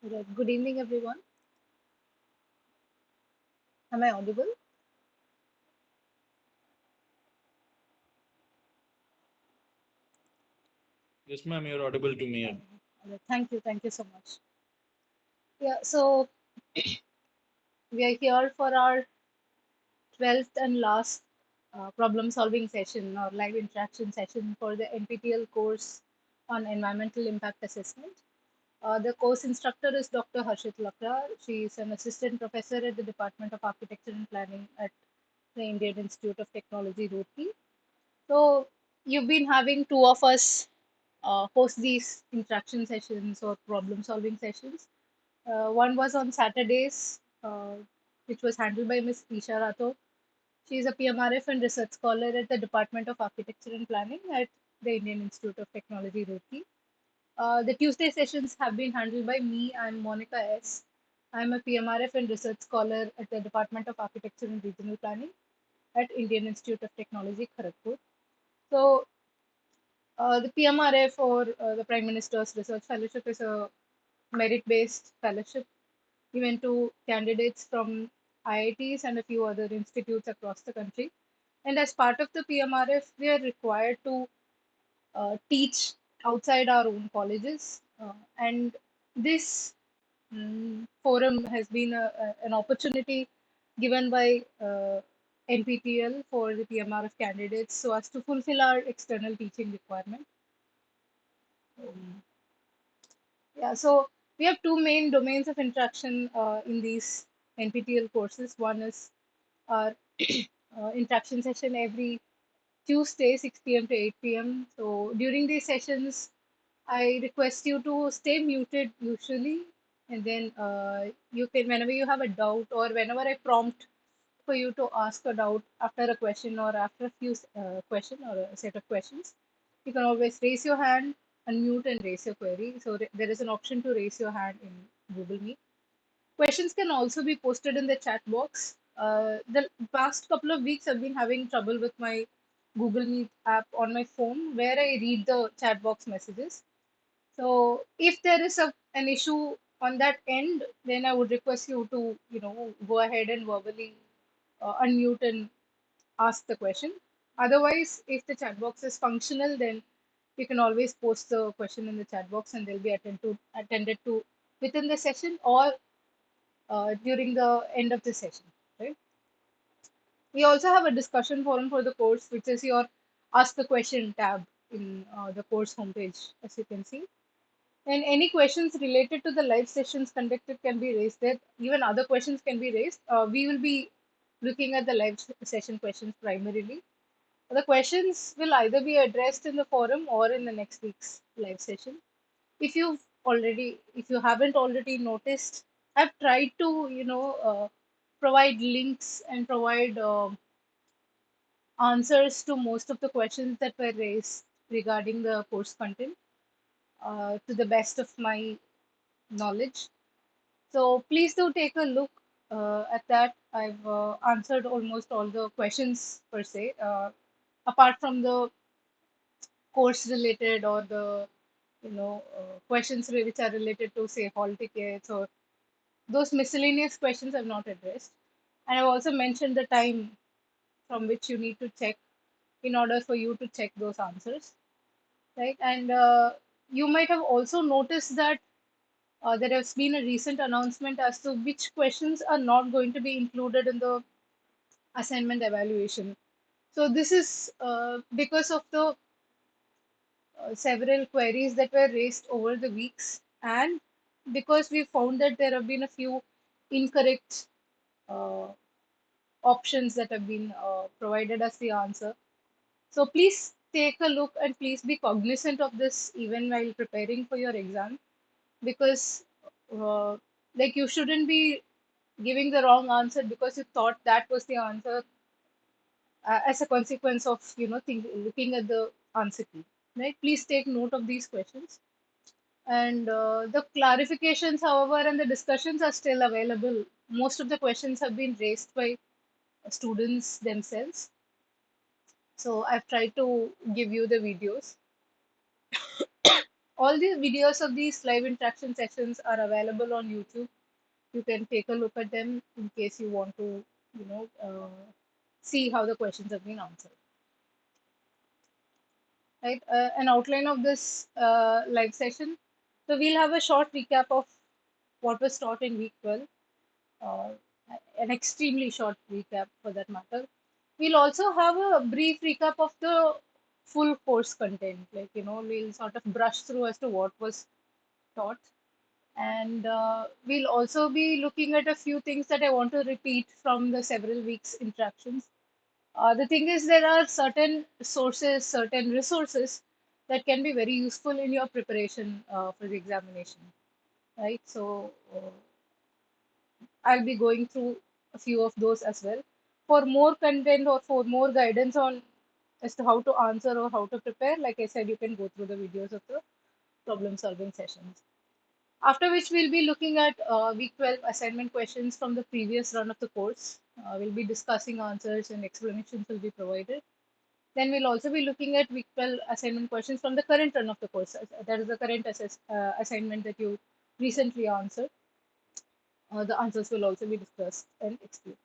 Right. Good evening, everyone. Am I audible? Yes, ma'am, you're audible to me. Right. Thank you. Thank you so much. Yeah, so we are here for our 12th and last problem solving session or live interaction session for the NPTEL course on environmental impact assessment. The course instructor is Dr. Harshit Lakra. She is an assistant professor at the Department of Architecture and Planning at the Indian Institute of Technology, Roorkee. So you've been having two of us host these interaction sessions or problem solving sessions. One was on Saturdays, which was handled by Ms. Isha Rathore. She is a PMRF and research scholar at the Department of Architecture and Planning at the Indian Institute of Technology, Roorkee. The Tuesday sessions have been handled by me. I'm Monica S. I'm a PMRF and research scholar at the Department of Architecture and Regional Planning at Indian Institute of Technology, Kharagpur. So the PMRF or the Prime Minister's Research Fellowship is a merit-based fellowship given to candidates from IITs and a few other institutes across the country. And as part of the PMRF, we are required to teach outside our own colleges. And this forum has been an opportunity given by NPTEL for the PMRF candidates so as to fulfill our external teaching requirement. Yeah, so we have two main domains of interaction in these NPTEL courses. One is our interaction session every Tuesday, 6 p.m. to 8 p.m. So during these sessions, I request you to stay muted usually, and then you can, whenever you have a doubt or whenever I prompt for you to ask a doubt after a question or after a few question or a set of questions, you can always raise your hand, unmute and raise your query. So there is an option to raise your hand in Google Meet. Questions can also be posted in the chat box. The past couple of weeks I've been having trouble with my Google Meet app on my phone where I read the chat box messages. So if there is an issue on that end, then I would request you to, go ahead and verbally unmute and ask the question. Otherwise, if the chat box is functional, then you can always post the question in the chat box and they'll be attended to within the session or during the end of the session, right? We also have a discussion forum for the course, which is your Ask the Question tab in the course homepage, as you can see. And any questions related to the live sessions conducted can be raised there. Even other questions can be raised. We will be looking at the live session questions primarily. The questions will either be addressed in the forum or in the next week's live session. If you haven't already noticed, I've tried to, provide links and provide answers to most of the questions that were raised regarding the course content to the best of my knowledge. So please do take a look at that. I've answered almost all the questions per se, apart from the course related or the questions which are related to say hall tickets or those miscellaneous questions I've not addressed. And I've also mentioned the time from which you need to check in order for you to check those answers, right? And you might have also noticed that there has been a recent announcement as to which questions are not going to be included in the assignment evaluation. So this is because of the several queries that were raised over the weeks, and because we found that there have been a few incorrect uh, options that have been provided as the answer. So please take a look and please be cognizant of this even while preparing for your exam, because uh, like you shouldn't be giving the wrong answer because you thought that was the answer as a consequence of looking at the answer key, right? Please take note of these questions. And the clarifications, however, and the discussions are still available. Most of the questions have been raised by students themselves. So I've tried to give you the videos. all the videos of these live interaction sessions are available on YouTube. You can take a look at them in case you want to, see how the questions have been answered. Right? An outline of this live session. So we'll have a short recap of what was taught in week 12, uh, an extremely short recap for that matter. We'll also have a brief recap of the full course content. Like, we'll sort of brush through as to what was taught. And we'll also be looking at a few things that I want to repeat from the several weeks interactions. The thing is, there are certain sources, certain resources that can be very useful in your preparation for the examination, right? So I'll be going through a few of those as well. For more content or for more guidance on as to how to answer or how to prepare, like I said, you can go through the videos of the problem solving sessions. After which we'll be looking at week 12 assignment questions from the previous run of the course. We'll be discussing answers and explanations will be provided. Then we'll also be looking at week 12 assignment questions from the current run of the course. That is the current assignment that you recently answered. The answers will also be discussed and explained.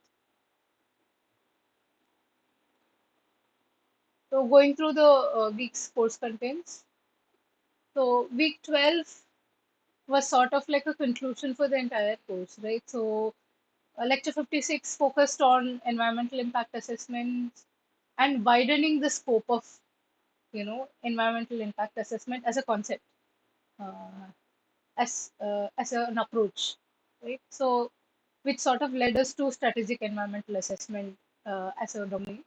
So going through the week's course contents. So week 12 was sort of like a conclusion for the entire course, right? So lecture 56 focused on environmental impact assessments and widening the scope of, environmental impact assessment as a concept, uh, as an approach, right? So which sort of led us to strategic environmental assessment as a domain.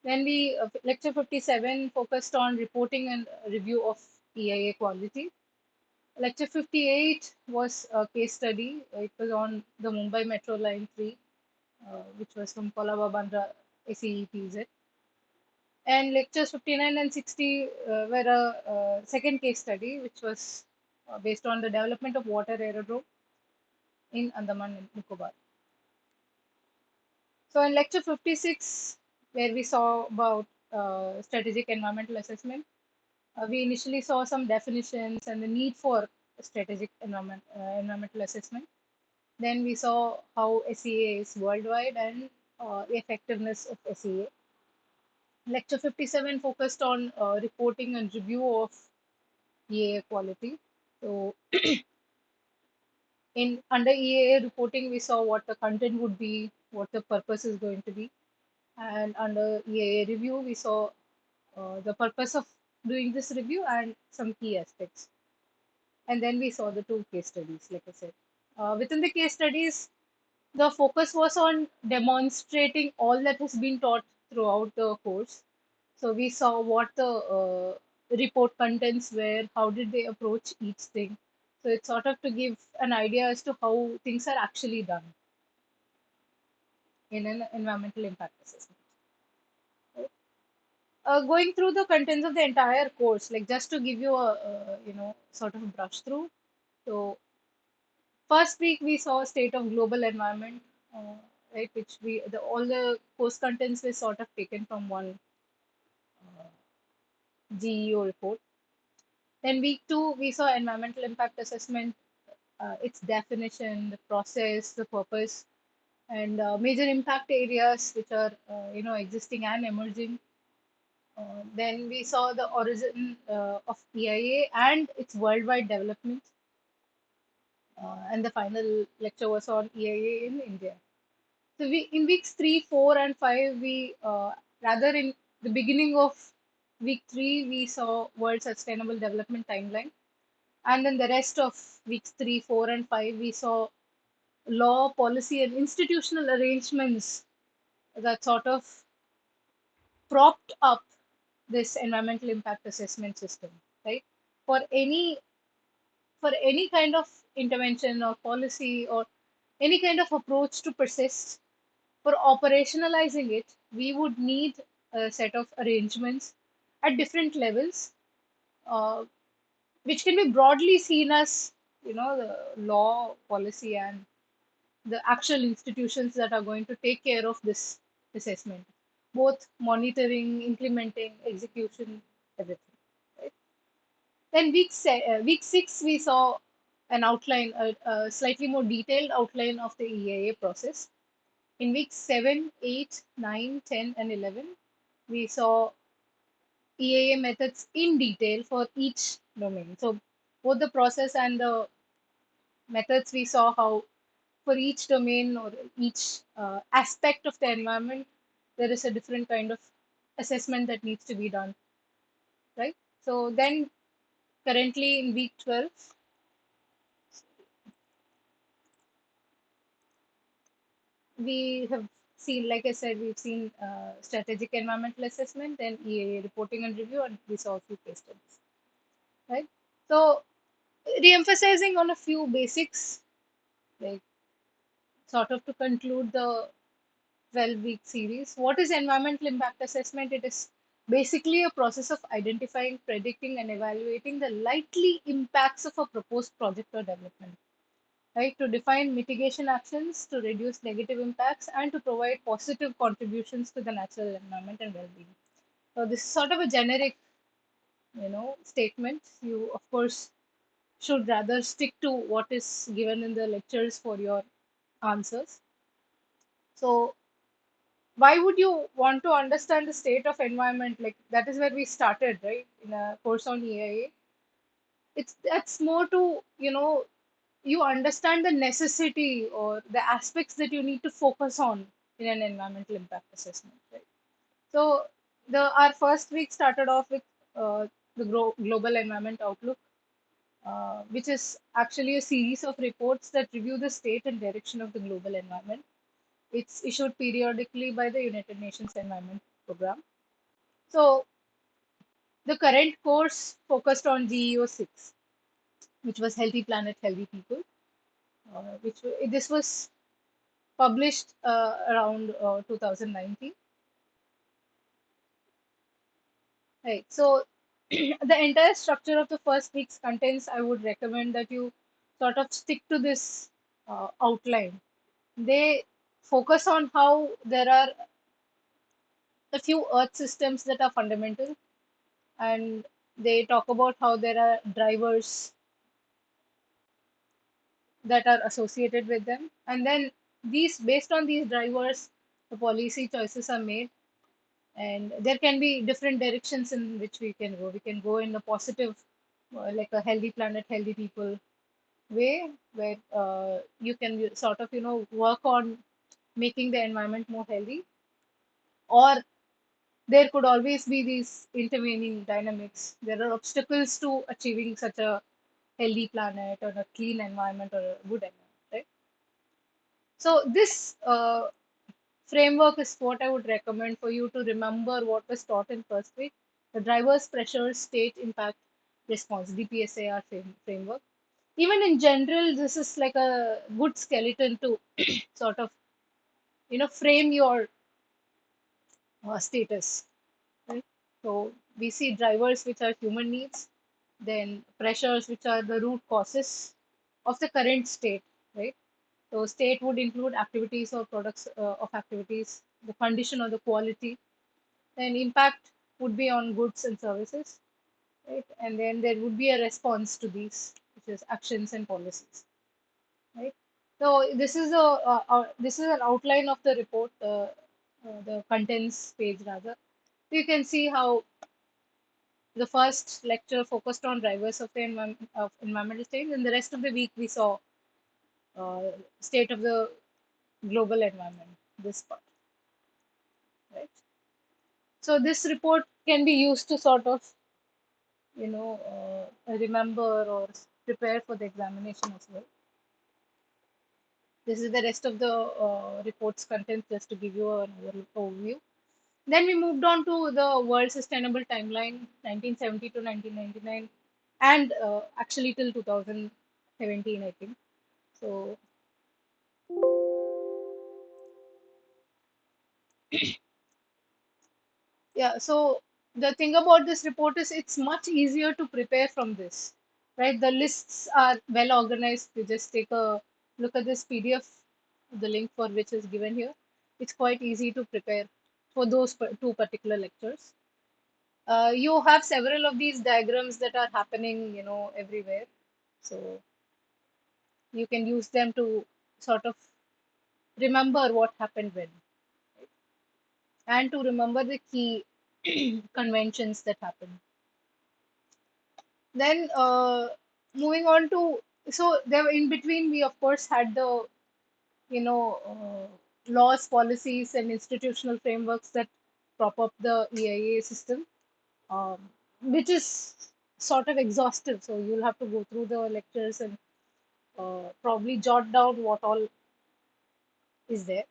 Then we lecture 57 focused on reporting and review of EIA quality. Lecture 58 was a case study. It was on the Mumbai Metro Line 3, which was from Kolaba Bandra SEEPZ. And lectures 59 and 60 were a second case study, which was based on the development of water aerodrome in Andaman and Nicobar. So in lecture 56, where we saw about strategic environmental assessment, we initially saw some definitions and the need for strategic environmental assessment. Then we saw how SEA is worldwide and the effectiveness of SEA. Lecture 57 focused on reporting and review of EAA quality. So in under EAA reporting, we saw what the content would be, what the purpose is going to be. And under EAA review, we saw the purpose of doing this review and some key aspects. And then we saw the two case studies, like I said. Within the case studies, the focus was on demonstrating all that has been taught throughout the course. So we saw what the report contents were, how did they approach each thing. So it's sort of to give an idea as to how things are actually done in an environmental impact assessment. Going through the contents of the entire course, like just to give you a, sort of a brush through. So first week we saw state of global environment, uh, right, which all the course contents were sort of taken from one GEO report. Then week two we saw environmental impact assessment, its definition, the process, the purpose, and major impact areas which are existing and emerging. Then we saw the origin of EIA and its worldwide development. And the final lecture was on EIA in India. So we in weeks 3, 4, and 5, we rather in the beginning of week 3 we saw World Sustainable Development Timeline, and then the rest of weeks 3, 4, and 5 we saw law, policy, and institutional arrangements that sort of propped up this environmental impact assessment system, right? For any for any kind of intervention or policy or any kind of approach to persist, for operationalizing it, we would need a set of arrangements at different levels, uh, which can be broadly seen as, the law, policy, and the actual institutions that are going to take care of this assessment, both monitoring, implementing, execution, everything. Right? Then week 6, we saw an outline, a slightly more detailed outline of the EIA process. In weeks 7, 8, 9, 10, and 11, we saw EAA methods in detail for each domain. So both the process and the methods, we saw how for each domain or each aspect of the environment, there is a different kind of assessment that needs to be done, right? So then currently in week 12, we have seen, like I said, we've seen strategic environmental assessment, then EAA reporting and review, and we saw a few case studies, right? So re-emphasizing on a few basics, like sort of to conclude the 12-week series. What is environmental impact assessment? It is basically a process of identifying, predicting, and evaluating the likely impacts of a proposed project or development, right? To define mitigation actions to reduce negative impacts and to provide positive contributions to the natural environment and well-being. So this is sort of a generic, statement. You, of course, should rather stick to what is given in the lectures for your answers. So why would you want to understand the state of environment? Like that is where we started, right? In a course on EIA. It's that's more to, you understand the necessity or the aspects that you need to focus on in an environmental impact assessment, right? So the our first week started off with the global environment outlook, which is actually a series of reports that review the state and direction of the global environment. It's issued periodically by the United Nations Environment Program. So the current course focused on GEO 6, which was Healthy Planet, Healthy People, this was published around 2019. Right. So the entire structure of the first week's contents, I would recommend that you sort of stick to this outline. They focus on how there are a few Earth systems that are fundamental, and they talk about how there are drivers that are associated with them. And then based on these drivers, the policy choices are made, and there can be different directions in which we can go. We can go in a positive, like a healthy planet, healthy people way, where you can sort of, work on making the environment more healthy, or there could always be these intervening dynamics. There are obstacles to achieving such a healthy planet or a clean environment or a good environment, right? So this framework is what I would recommend for you to remember what was taught in first week. The drivers, pressure, state, impact, response, DPSAR framework. Even in general, this is like a good skeleton to sort of, frame your status, right? So we see drivers, which are human needs, then pressures, which are the root causes of the current state, right? So state would include activities or products of activities, the condition or the quality. Then impact would be on goods and services, right? And then there would be a response to these, which is actions and policies, right? So this is an outline of the report, the contents page rather. You can see how the first lecture focused on drivers of the of environmental change, and the rest of the week we saw uh, state of the global environment. This part, right? So this report can be used to sort of, remember or prepare for the examination as well. This is the rest of the report's content, just to give you an overview. Then we moved on to the World Sustainable Timeline, 1970 to 1999, and actually till 2017, I think. So, yeah, so the thing about this report is it's much easier to prepare from this, right? The lists are well organized. You just take a look at this PDF, the link for which is given here. It's quite easy to prepare for those two particular lectures. You have several of these diagrams that are happening, everywhere. So you can use them to sort of remember what happened when, and to remember the key conventions that happen. Then moving on to, so there in between we of course had the laws, policies, and institutional frameworks that prop up the EIA system, um, which is sort of exhaustive. So you'll have to go through the lectures and probably jot down what all is there.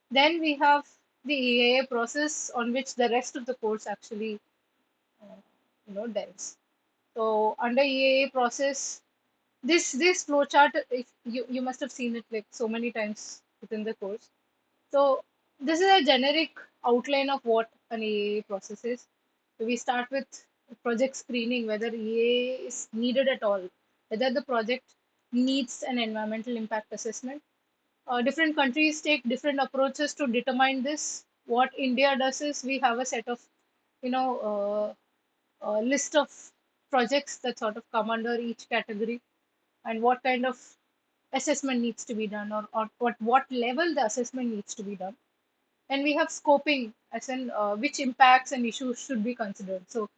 Then we have the EIA process on which the rest of the course actually delves. So under EAA process, this flowchart, if you must have seen it like so many times within the course. So this is a generic outline of what an EAA process is. So we start with project screening, whether EAA is needed at all, whether the project needs an environmental impact assessment. Different countries take different approaches to determine this. What India does is we have a set of, you know, list of projects that sort of come under each category, and what kind of assessment needs to be done, or what level the assessment needs to be done. And we have scoping, as in which impacts and issues should be considered. So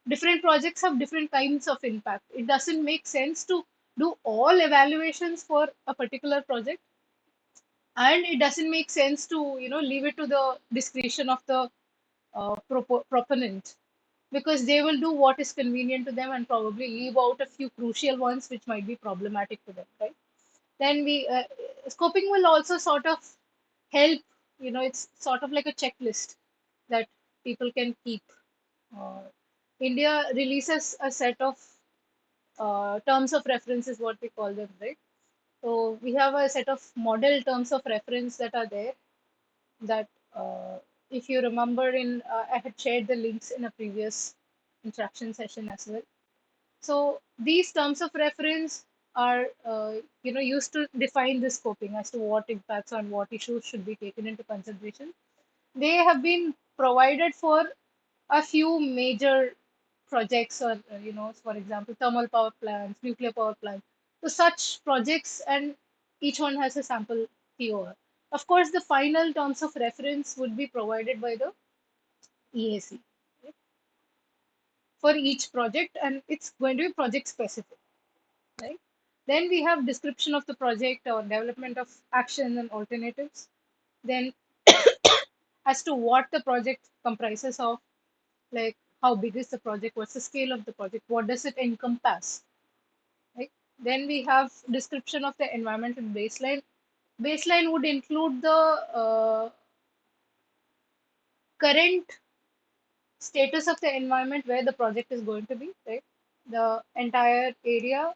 different projects have different kinds of impact. It doesn't make sense to do all evaluations for a particular project, and it doesn't make sense to leave it to the discretion of the proponent, because they will do what is convenient to them and probably leave out a few crucial ones which might be problematic to them, right? Then we scoping will also sort of help. It's sort of like a checklist that people can keep. uh, India releases a set of terms of reference, is what we call them, right? So we have a set of model terms of reference that are there, that if you remember, in I had shared the links in a previous interaction session as well. So these terms of reference are used to define the scoping as to what impacts on what issues should be taken into consideration. They have been provided for a few major projects, or for example, thermal power plants, nuclear power plants. So such projects, and each one has a sample TOR. Of course, the final terms of reference would be provided by the EAC for each project, and it's going to be project specific, right? Then we have description of the project or development of action and alternatives. Then as to what the project comprises of, like how big is the project, what's the scale of the project, what does it encompass, right? Then we have description of the environmental baseline. Baseline would include the current status of the environment where the project is going to be, right? The entire area,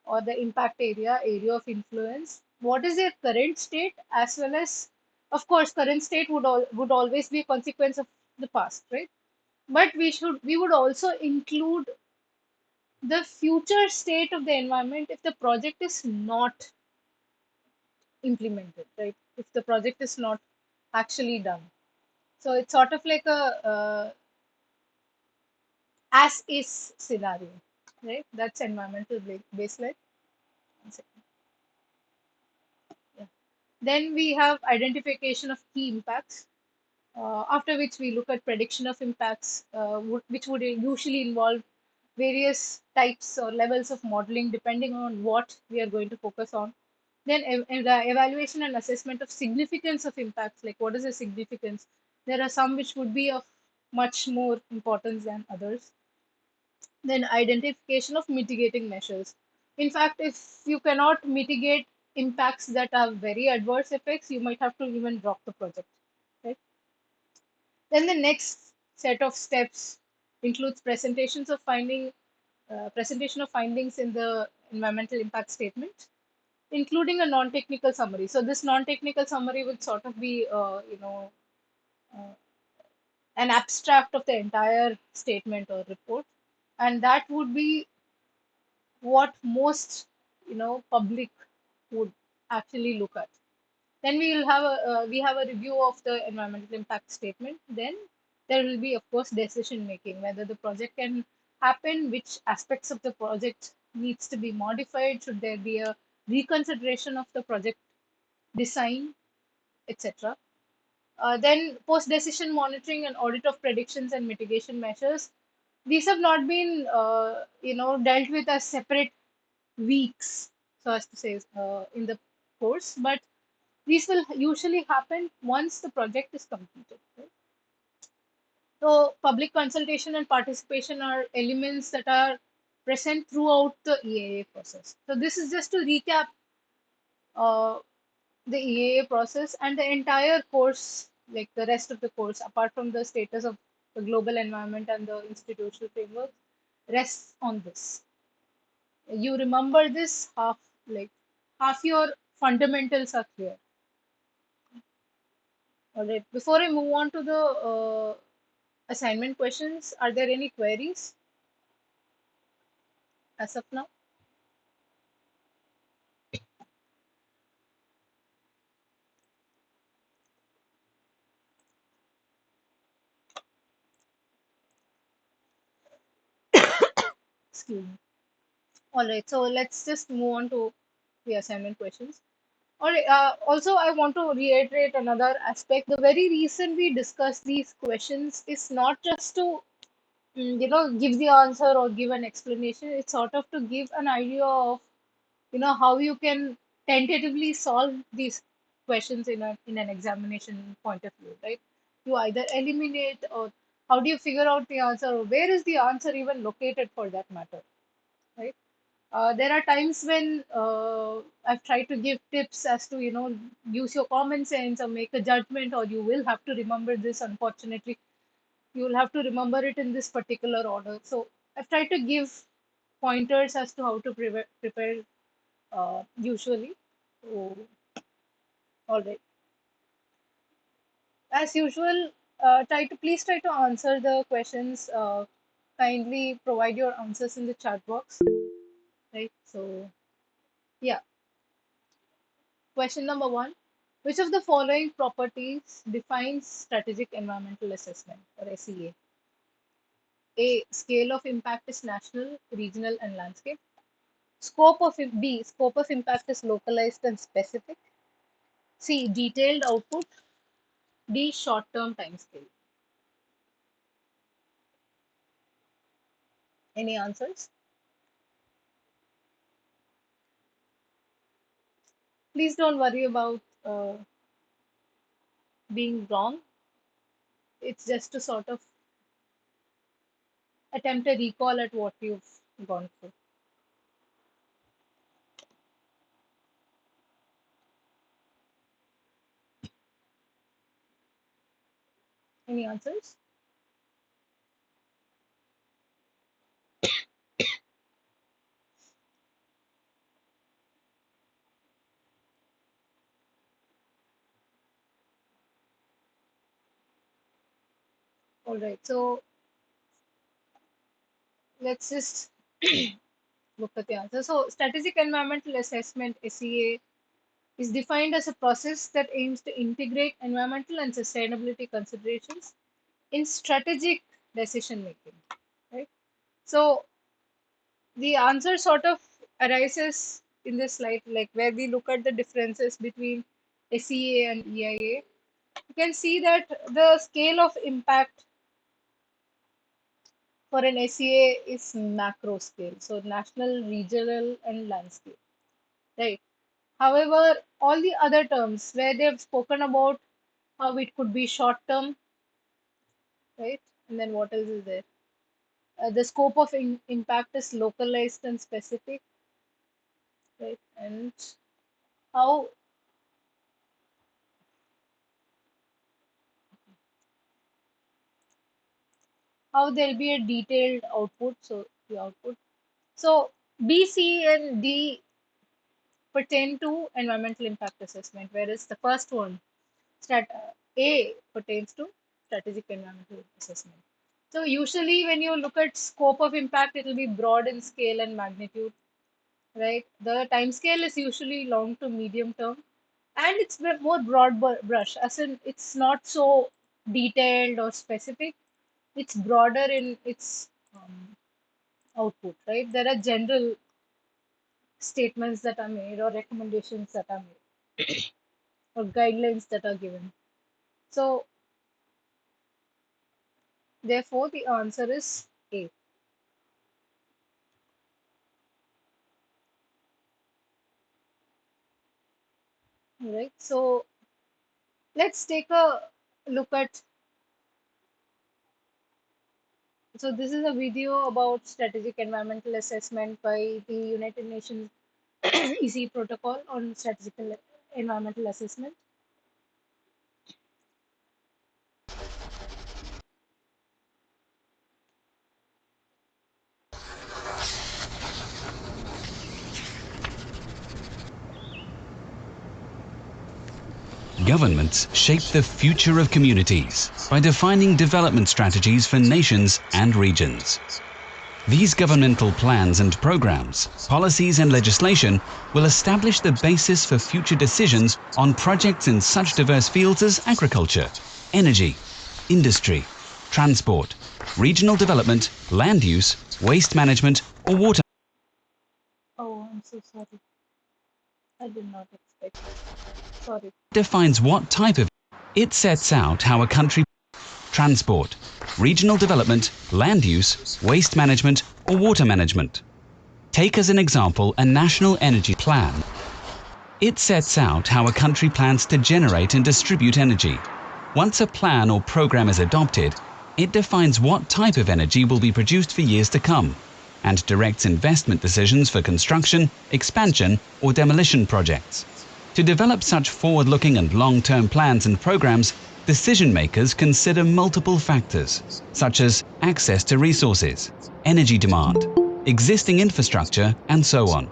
or the impact area of influence. What is their current state, as well as, of course, current state would always be a consequence of the past, right? But we would also include the future state of the environment if the project is not implemented, right? If the project is not actually done. So it's sort of like a as is scenario, right? That's environmental baseline. One second. Yeah. Then we have identification of key impacts, after which we look at prediction of impacts, which would usually involve various types or levels of modeling depending on what we are going to focus on. Then the evaluation and assessment of significance of impacts, like what is the significance? There are some which would be of much more importance than others. Then identification of mitigating measures. In fact, if you cannot mitigate impacts that are very adverse effects, you might have to even drop the project. Right? Then the next set of steps includes presentation of findings in the environmental impact statement, including a non-technical summary. So this non-technical summary would sort of be, uh, an abstract of the entire statement or report, and that would be what most, public would actually look at. Then we have a review of the environmental impact statement. Then There will be, of course, decision making, whether the project can happen, which aspects of the project needs to be modified, should there be a reconsideration of the project design, etc. Then post decision monitoring and audit of predictions and mitigation measures. These have not been, dealt with as separate weeks, so as to say, in the course, but these will usually happen once the project is completed. Right? So, public consultation and participation are elements that are present throughout the EAA process. So, this is just to recap uh, the EAA process and the entire course, like the rest of the course, apart from the status of the global environment and the institutional framework, rests on this. You remember this half your fundamentals are clear. All right. Before I move on to the assignment questions, are there any queries as of now? Excuse me. All right. So let's just move on to the assignment questions. All right. Also, I want to reiterate another aspect. The very reason we discuss these questions is not just to give the answer or give an explanation. It's sort of to give an idea of how you can tentatively solve these questions in an examination point of view, right? You either eliminate, or how do you figure out the answer, or where is the answer even located for that matter, right? There are times when I've tried to give tips as to use your common sense or make a judgment, or you will have to remember this. Unfortunately, you will have to remember it in this particular order. So I've tried to give pointers as to how to prepare usually. So, all right. As usual, try to answer the questions. Kindly provide your answers in the chat box. Right. So, yeah. Question number one: which of the following properties defines strategic environmental assessment, or SEA? A. Scale of impact is national, regional, and landscape. Scope of impact is localized and specific. C. Detailed output. D. Short term timescale. Any answers? Please don't worry about being wrong. It's just to sort of attempt a recall at what you've gone through. Any answers? All right. So let's just look at the answer. So, strategic environmental assessment (SEA) is defined as a process that aims to integrate environmental and sustainability considerations in strategic decision making. Right. So the answer sort of arises in this slide, like where we look at the differences between SEA and EIA. You can see that the scale of impact for an SEA is macro scale, so national, regional, and landscape, right? However, all the other terms where they've spoken about how it could be short term, right? And then what else is there? The scope of impact is localized and specific, right? And how there'll be a detailed output. So the output. So B, C, and D pertain to environmental impact assessment, whereas the first one, A, pertains to strategic environmental assessment. So usually when you look at scope of impact, it will be broad in scale and magnitude, right? The time scale is usually long to medium term, and it's more broad brush, as in it's not so. detailed or specific. It's broader in its output, right? There are general statements that are made or recommendations that are made or guidelines that are given. So, therefore, the answer is A, right? So, let's take a look at. So, this is a video about strategic environmental assessment by the United Nations EC protocol on strategic environmental assessment. Governments shape the future of communities by defining development strategies for nations and regions. These governmental plans and programs, policies and legislation will establish the basis for future decisions on projects in such diverse fields as agriculture, energy, industry, transport, regional development, land use, waste management or water. Oh, I'm so sorry. I did not expect this. Sorry. Defines what type of. It sets out how a country transport, regional development, land use, waste management or water management. Take as an example a national energy plan. It sets out how a country plans to generate and distribute energy. Once a plan or program is adopted, it defines what type of energy will be produced for years to come and directs investment decisions for construction, expansion or demolition projects. To develop such forward-looking and long-term plans and programs, decision makers consider multiple factors, such as access to resources, energy demand, existing infrastructure, and so on.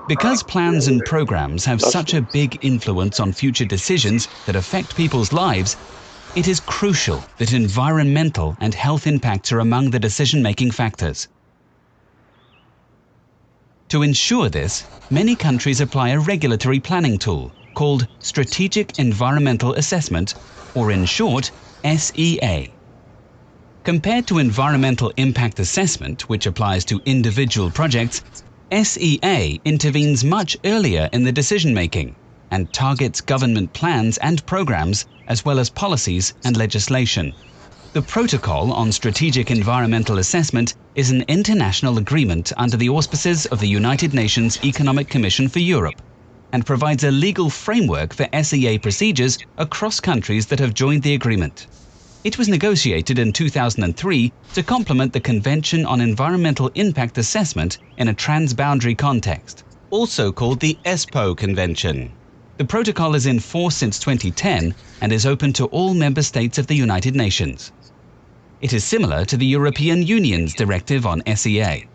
Because plans and programs have such a big influence on future decisions that affect people's lives, it is crucial that environmental and health impacts are among the decision-making factors. To ensure this, many countries apply a regulatory planning tool called Strategic Environmental Assessment, or in short, SEA. Compared to Environmental Impact Assessment, which applies to individual projects, SEA intervenes much earlier in the decision-making and targets government plans and programs as well as policies and legislation. The Protocol on Strategic Environmental Assessment is an international agreement under the auspices of the United Nations Economic Commission for Europe and provides a legal framework for SEA procedures across countries that have joined the agreement. It was negotiated in 2003 to complement the Convention on Environmental Impact Assessment in a transboundary context, also called the ESPO Convention. The protocol is in force since 2010 and is open to all member states of the United Nations. It is similar to the European Union's directive on SEA.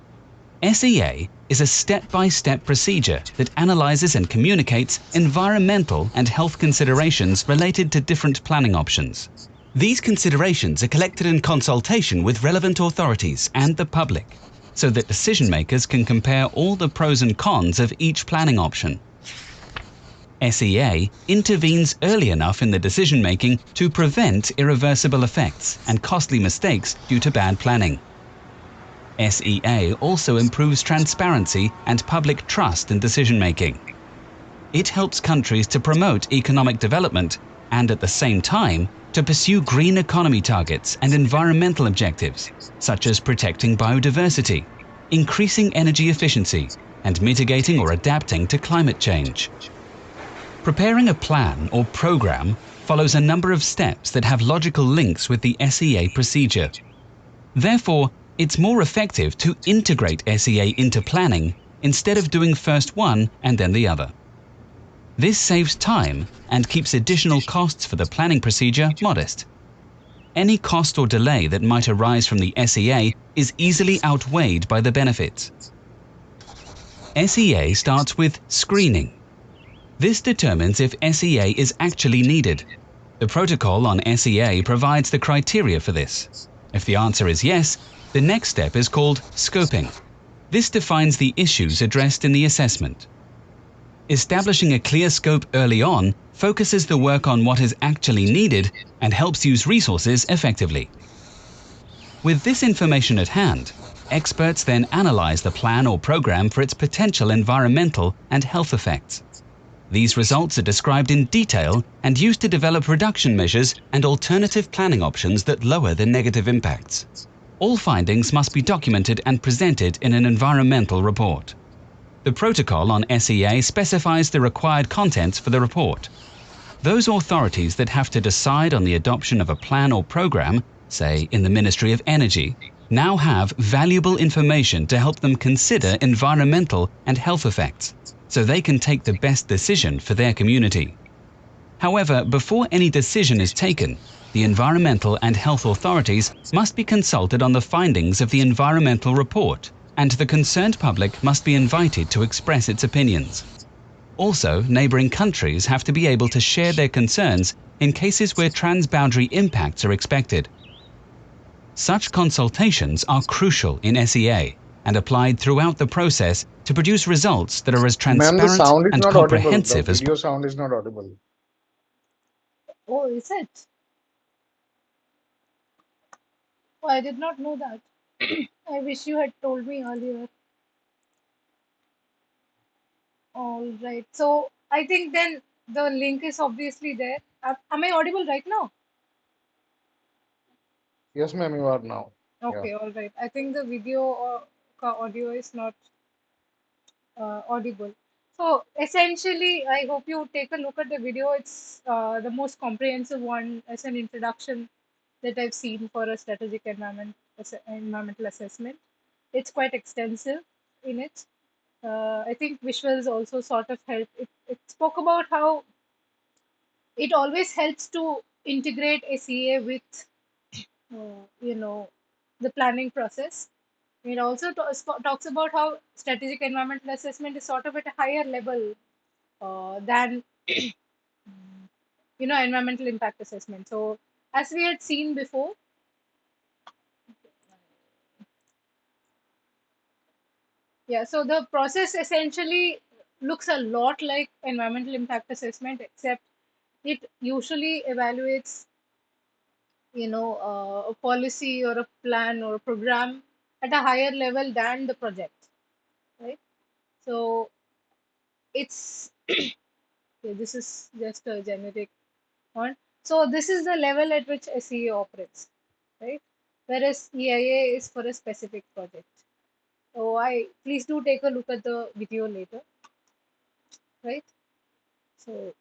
SEA is a step-by-step procedure that analyzes and communicates environmental and health considerations related to different planning options. These considerations are collected in consultation with relevant authorities and the public, so that decision makers can compare all the pros and cons of each planning option. SEA intervenes early enough in the decision-making to prevent irreversible effects and costly mistakes due to bad planning. SEA also improves transparency and public trust in decision-making. It helps countries to promote economic development and at the same time to pursue green economy targets and environmental objectives, such as protecting biodiversity, increasing energy efficiency, and mitigating or adapting to climate change. Preparing a plan or program follows a number of steps that have logical links with the SEA procedure. Therefore, it's more effective to integrate SEA into planning instead of doing first one and then the other. This saves time and keeps additional costs for the planning procedure modest. Any cost or delay that might arise from the SEA is easily outweighed by the benefits. SEA starts with screening. This determines if SEA is actually needed. The protocol on SEA provides the criteria for this. If the answer is yes, the next step is called scoping. This defines the issues addressed in the assessment. Establishing a clear scope early on focuses the work on what is actually needed and helps use resources effectively. With this information at hand, experts then analyze the plan or program for its potential environmental and health effects. These results are described in detail and used to develop reduction measures and alternative planning options that lower the negative impacts. All findings must be documented and presented in an environmental report. The protocol on SEA specifies the required contents for the report. Those authorities that have to decide on the adoption of a plan or program, say in the Ministry of Energy, now have valuable information to help them consider environmental and health effects, so they can take the best decision for their community. However, before any decision is taken, the environmental and health authorities must be consulted on the findings of the environmental report, and the concerned public must be invited to express its opinions. Also, neighbouring countries have to be able to share their concerns in cases where transboundary impacts are expected. Such consultations are crucial in SEA and applied throughout the process to produce results that are as Ma'am, the transparent sound is and not audible. The comprehensive as video sound is not audible. Oh, is it? Oh, I did not know that. I wish you had told me earlier. All right. So I think then the link is obviously there. Am I audible right now? Yes, ma'am, you are now. Yeah. Okay, all right. I think the video or audio is not audible. So essentially, I hope you take a look at the video. It's the most comprehensive one as an introduction that I've seen for a strategic environmental assessment. It's quite extensive in it. I think visuals also sort of help. It spoke about how it always helps to integrate SEA with, you know, the planning process. It also talks about how strategic environmental assessment is sort of at a higher level than environmental impact assessment. So as we had seen before, yeah. So the process essentially looks a lot like environmental impact assessment, except it usually evaluates a policy or a plan or a program at a higher level than the project, right? So it's okay, this is just a generic one. So this is the level at which SEA operates, right? Whereas EIA is for a specific project. So I please do take a look at the video later, right? So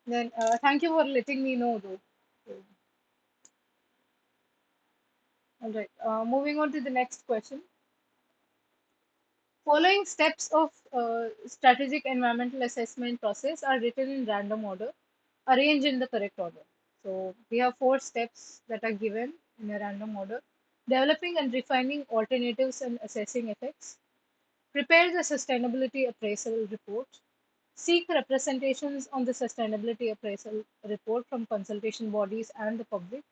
then thank you for letting me know though. So, all right, moving on to the next question. Following steps of strategic environmental assessment process are written in random order, arranged in the correct order. So we have 4 steps that are given in a random order. Developing and refining alternatives and assessing effects. Prepare the sustainability appraisal report. Seek representations on the sustainability appraisal report from consultation bodies and the public.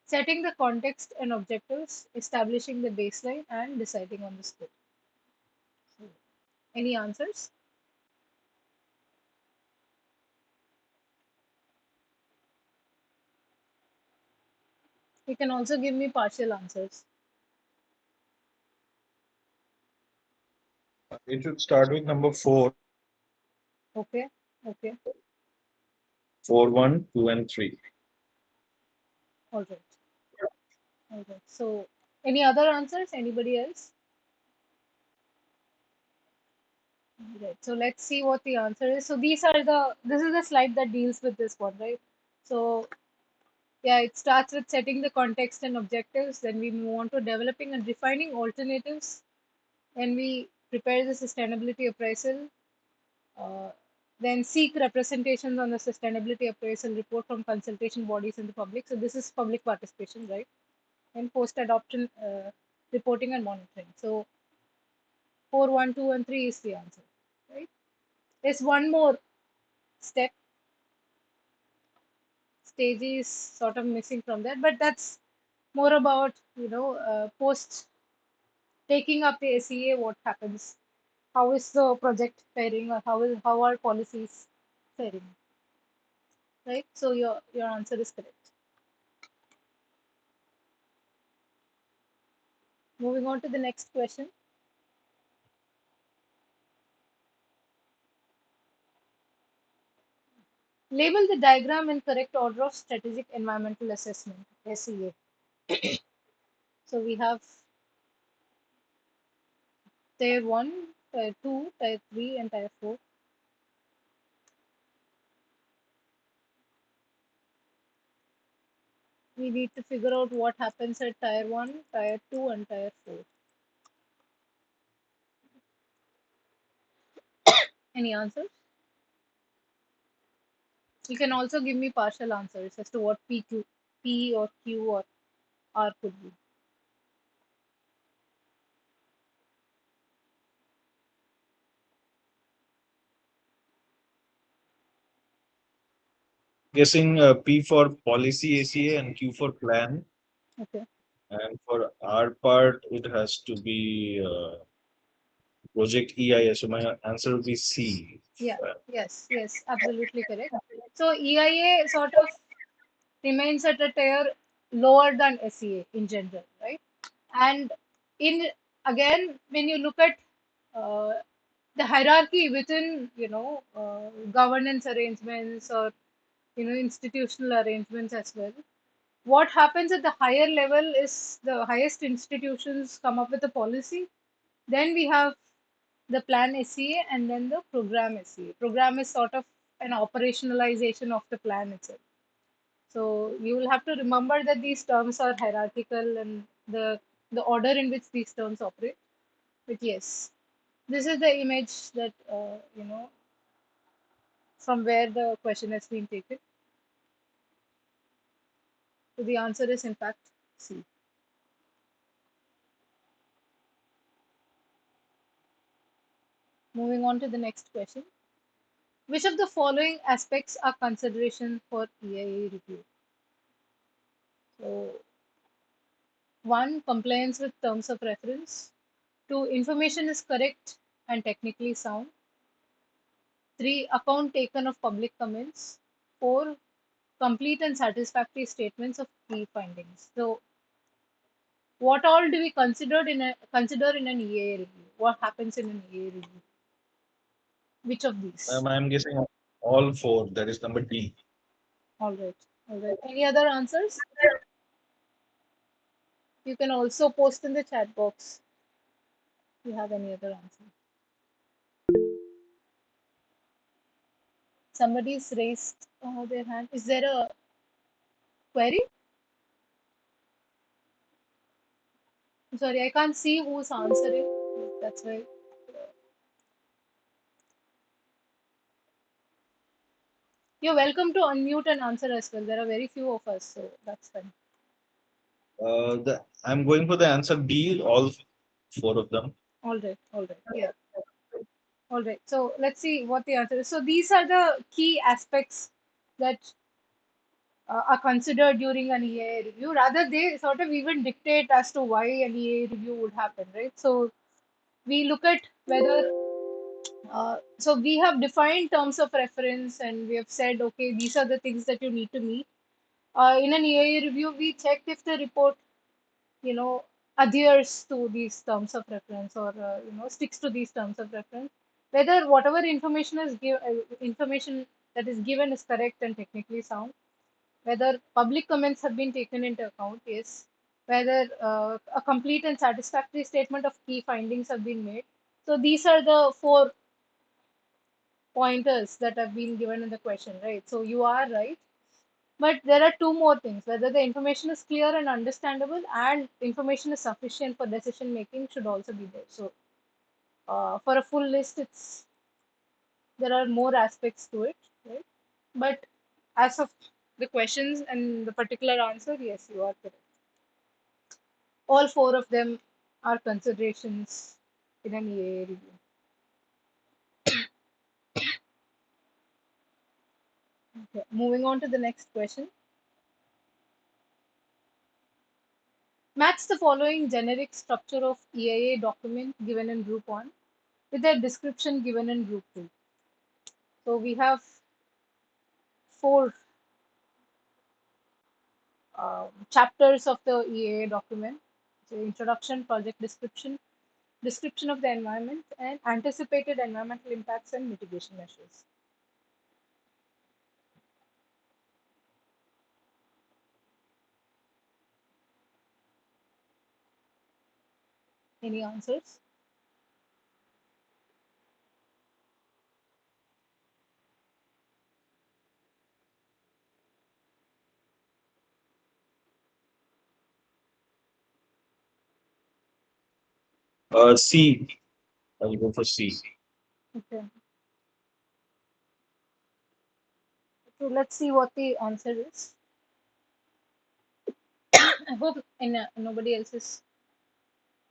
Setting the context and objectives, establishing the baseline, and deciding on the scope. So, any answers? You can also give me partial answers. It should start with number 4, Okay, okay, 4, 1, 2, and 3. all right, all right. So, any other answers? Anybody else? Right. So let's see what the answer is. So this is the slide that deals with this one, right? So yeah, it starts with setting the context and objectives. Then we move on to developing and refining alternatives. Then we prepare the sustainability appraisal. Uh, then seek representations on the sustainability appraisal report from consultation bodies and the public. So this is public participation, right? And post-adoption reporting and monitoring. So 4, 1, 2, and 3 is the answer, right? There's one more step. Stage is sort of missing from that, but that's more about post taking up the SEA, what happens. how is the project faring, or how are policies faring, right? So your answer is correct. Moving on to the next question. Label the diagram in correct order of strategic environmental assessment, SEA. So we have tier 1, tier 2, tier 3, and tier 4. We need to figure out what happens at tier 1, tier 2, and tier 4. Any answers? You can also give me partial answers as to what P or Q or R could be. Guessing P for policy ACA and Q for plan. Okay. And for our part, it has to be project EIS. So my answer will be C. Yeah. Yes. Absolutely correct. So EIA sort of remains at a tier lower than SEA in general, right? And in again, when you look at uh, the hierarchy within, governance arrangements, or institutional arrangements as well, what happens at the higher level is the highest institutions come up with a policy. Then we have the plan SEA, and then the program SEA. Program is sort of an operationalization of the plan itself. So you will have to remember that these terms are hierarchical, and the order in which these terms operate. But yes, this is the image that from where the question has been taken. So the answer is in fact C. Moving on to the next question. Which of the following aspects are consideration for EIA review? So, 1. Compliance with terms of reference. 2. Information is correct and technically sound. 3. Account taken of public comments. 4. Complete and satisfactory statements of key findings. So, what all do we consider in an EIA review? What happens in an EIA review? Which of these? I'm guessing all four. That is number D. All right. All right. Any other answers? You can also post in the chat box if you have any other answer. Somebody's raised their hand. Is there a query? I'm sorry, I can't see who's answering. That's why. You're welcome to unmute and answer as well. There are very few of us, so that's fine. I'm going for the answer B. All four of them. All right. All right. Yeah. All right. So let's see what the answer is. So these are the key aspects that are considered during an EA review. Rather, they sort of even dictate as to why an EA review would happen, right? So we look at whether so we have defined terms of reference, and we have said, okay, these are the things that you need to meet. In an EIA review, we check if the report, you know, adheres to these terms of reference, or sticks to these terms of reference. Whether whatever information that is given is correct and technically sound. Whether public comments have been taken into account, yes. Whether a complete and satisfactory statement of key findings have been made. So these are the four pointers that have been given in the question, right? So you are right. But there are two more things. Whether the information is clear and understandable, and information is sufficient for decision making should also be there. So for a full list, there are more aspects to it, right? But as of the questions and the particular answer, yes, you are correct. All four of them are considerations in an EAA review. Okay, moving on to the next question. Match the following generic structure of EIA document given in group 1. with the description given in group 2. So we have four chapters of the EAA document. So introduction, project description, description of the environment, and anticipated environmental impacts and mitigation measures. Any answers? C. I'll go for C. Okay. So let's see what the answer is. I hope nobody else is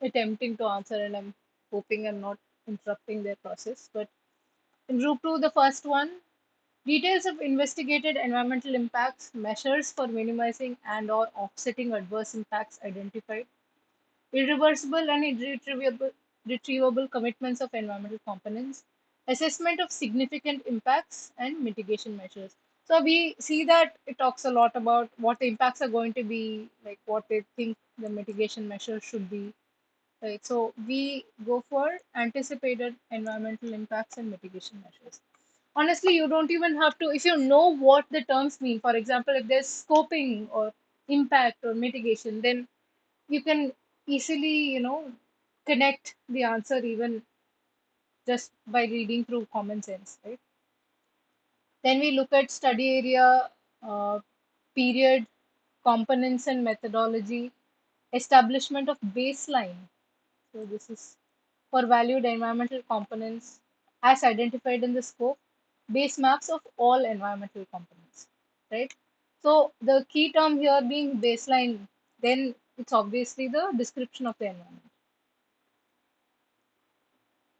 attempting to answer, and I'm hoping I'm not interrupting their process. But in group 2, the first one, details of investigated environmental impacts, measures for minimizing and or offsetting adverse impacts identified, irreversible and retrievable commitments of environmental components, assessment of significant impacts, and mitigation measures. So we see that it talks a lot about what the impacts are going to be, like what they think the mitigation measures should be. Right. So we go for anticipated environmental impacts and mitigation measures. Honestly, you don't even have to, if you know what the terms mean, for example, if there's scoping or impact or mitigation, then you can easily, connect the answer even just by reading through common sense, right? Then we look at study area, uh, period, components and methodology, establishment of baseline. So this is for valued environmental components as identified in the scope, base maps of all environmental components, right? So the key term here being baseline, then it's obviously the description of the environment,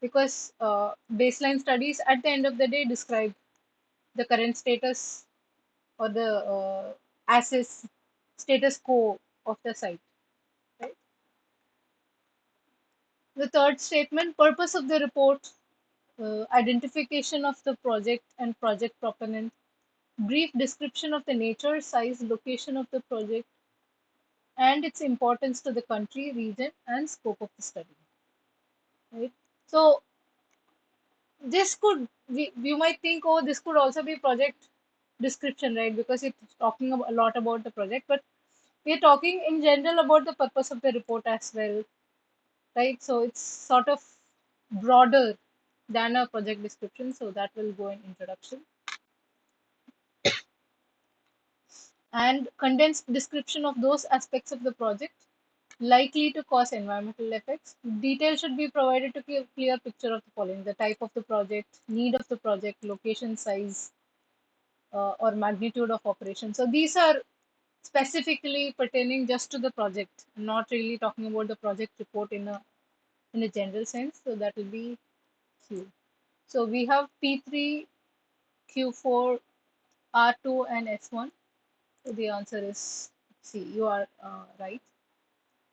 because baseline studies at the end of the day describe the current status or the assess status quo of the site, right? The third statement, purpose of the report, identification of the project and project proponent, brief description of the nature, size, location of the project, and its importance to the country, region, and scope of the study. Right. So this could, you might think, oh, this could also be project description, right? Because it's talking a lot about the project, but we're talking in general about the purpose of the report as well, right? So it's sort of broader than a project description, so that will go in introduction. And condensed description of those aspects of the project likely to cause environmental effects. Details should be provided to give clear picture of the following: the type of the project, need of the project, location, size, or magnitude of operation. So these are specifically pertaining just to the project, not really talking about the project report in a general sense. So that will be Q. So we have P3, Q4, R2, and S1. So the answer is C. You are right.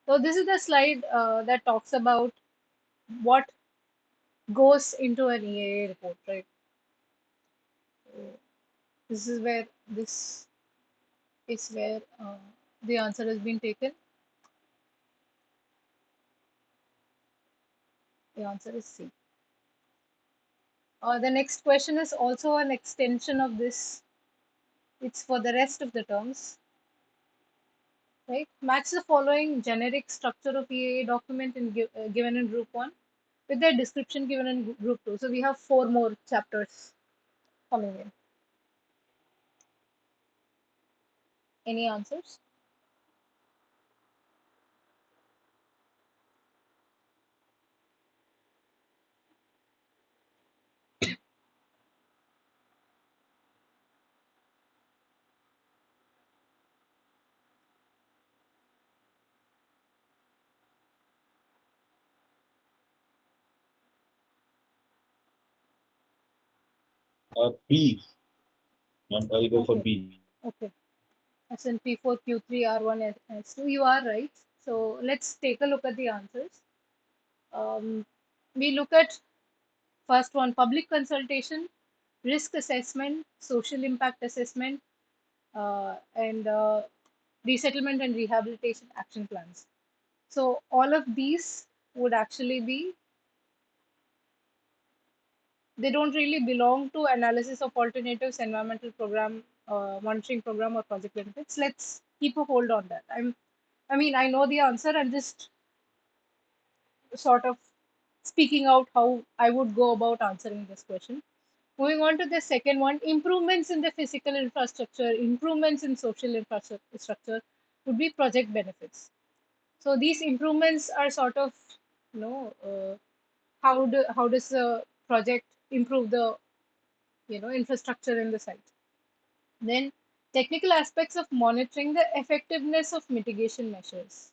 So this is the slide that talks about what goes into an EAA report, right? So this is where the answer has been taken. The answer is C. The next question is also an extension of this. It's for the rest of the terms, right? Match the following generic structure of EAA document given in group 1 with the description given in group 2. So we have 4 more chapters coming in. Any answers? B. I'll go for Okay. B. Okay. SNP4 Q3 R1 S2. You are right. So let's take a look at the answers. We look at First one, public consultation, risk assessment, social impact assessment, and resettlement and rehabilitation action plans. So all of these would actually be, they don't really belong to analysis of alternatives, environmental program, monitoring program, or project benefits. Let's keep a hold on that. I mean, I know the answer. I'm just sort of speaking out how I would go about answering this question. Moving on to the second one, improvements in the physical infrastructure, improvements in social infrastructure would be project benefits. So these improvements are sort of, how does the project improve the infrastructure in the site. Then technical aspects of monitoring the effectiveness of mitigation measures,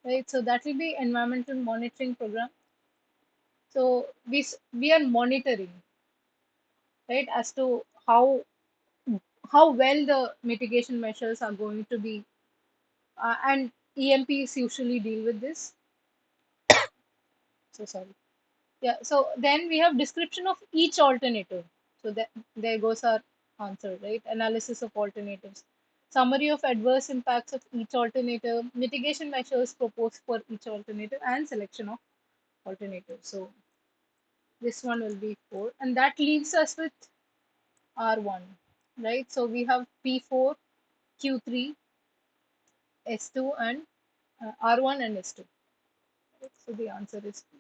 right? So that will be environmental monitoring program. So we are monitoring, right, as to how well the mitigation measures are going to be, and EMPs usually deal with this. So sorry. Yeah. So then we have description of each alternative. So that there goes our answer, right? Analysis of alternatives, summary of adverse impacts of each alternative, mitigation measures proposed for each alternative, and selection of alternatives. So this one will be 4, and that leaves us with R1, right? So we have P4, Q3, S2, and R1 and S2. So the answer is P.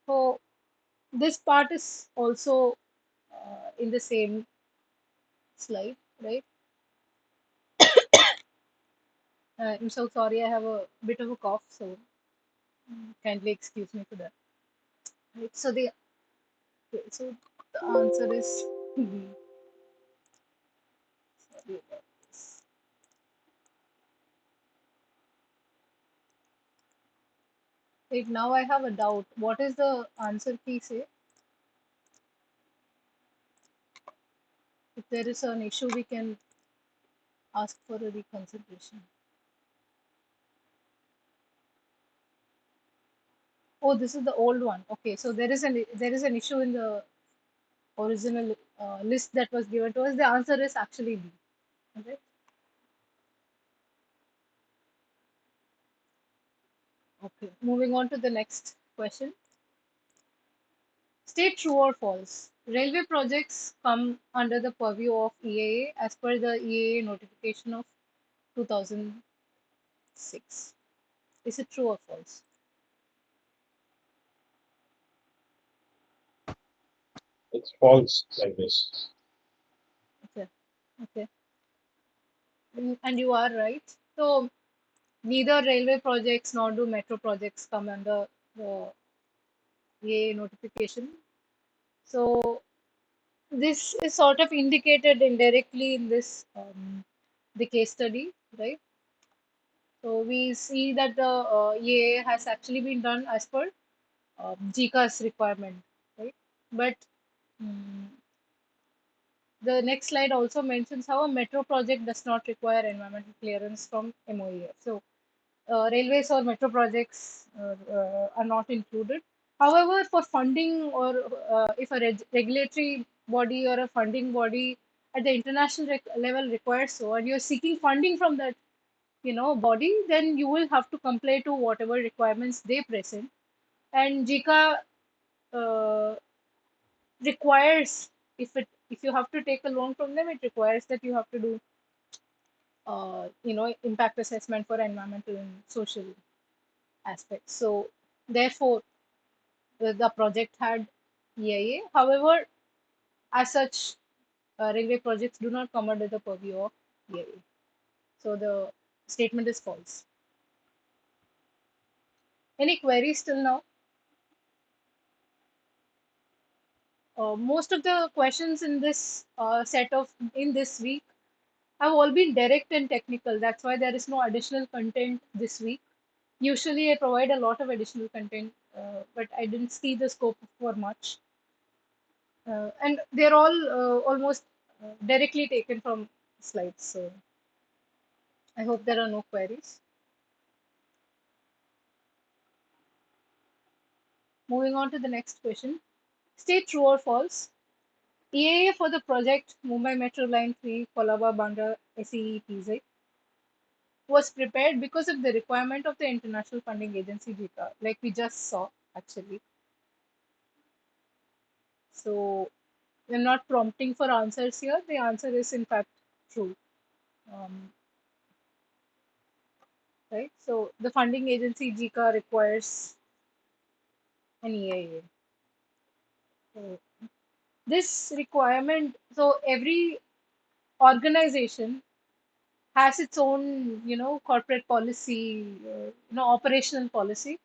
So this part is also in the same slide, right? I'm so sorry, I have a bit of a cough, so kindly excuse me for that. Right? So the answer is B. Sorry about this. Wait, now I have a doubt. What is the answer key say? If there is an issue, we can ask for a reconsideration. Oh, this is the old one. Okay, so there is an issue in the original list that was given to us. The answer is actually B. Okay. Okay. Moving on to the next question. State true or false. Railway projects come under the purview of EAA as per the EAA notification of 2006. Is it true or false? It's false, like this. Okay. Okay. And you are right. So neither railway projects nor do metro projects come under the EAA notification. So this is sort of indicated indirectly in this the case study, right? So we see that the EAA has actually been done as per GCA's requirement, right? But mm, the next slide also mentions how a metro project does not require environmental clearance from MOEF. So railways or metro projects are not included. However, for funding, or if a regulatory body or a funding body at the international level requires so, and you're seeking funding from that body, then you will have to comply to whatever requirements they present. And JICA uh, requires, if you have to take a loan from them, it requires that you have to do impact assessment for environmental and social aspects. So therefore the project had EIA. However, as such, railway projects do not come under the purview of EIA. So the statement is false. Any queries till now? Most of the questions in this set of in this week have all been direct and technical. That's why there is no additional content this week. Usually, I provide a lot of additional content, but I didn't see the scope for much. And they're all almost directly taken from slides. So I hope there are no queries. Moving on to the next question. State true or false. EAA for the project Mumbai Metro Line 3 Colaba Bandra SEETZ was prepared because of the requirement of the international funding agency JICA, like we just saw actually. So we're not prompting for answers here. The answer is in fact true. Right? So the funding agency JICA requires an EIA. So this requirement, so every organization has its own, corporate policy, operational policy.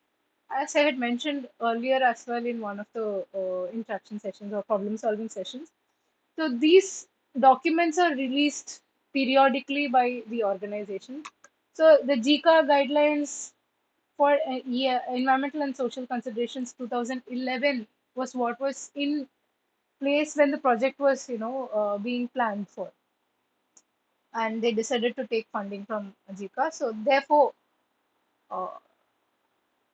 As I had mentioned earlier as well in one of the interaction sessions or problem solving sessions. So these documents are released periodically by the organization. So the JICA guidelines for environmental and social considerations 2011 was what was in place when the project was being planned for, and they decided to take funding from JICA. So therefore, uh,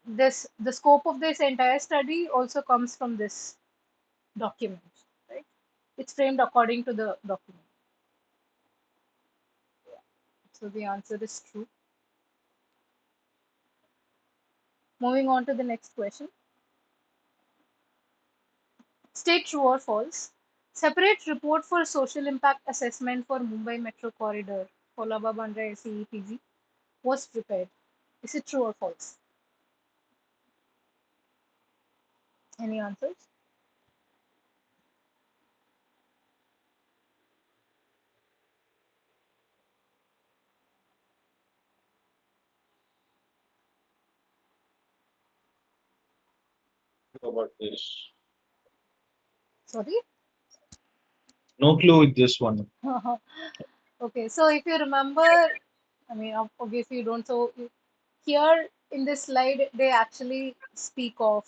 this the scope of this entire study also comes from this document, right? It's framed according to the document. So the answer is true. Moving on to the next question. State true or false. Separate report for social impact assessment for Mumbai Metro Corridor, Colaba Bandra SEETZ, was prepared. Is it true or false? Any answers? About this. Sorry? No clue with this one. Okay, so if you remember, I mean, obviously you don't. So here in this slide, they actually speak of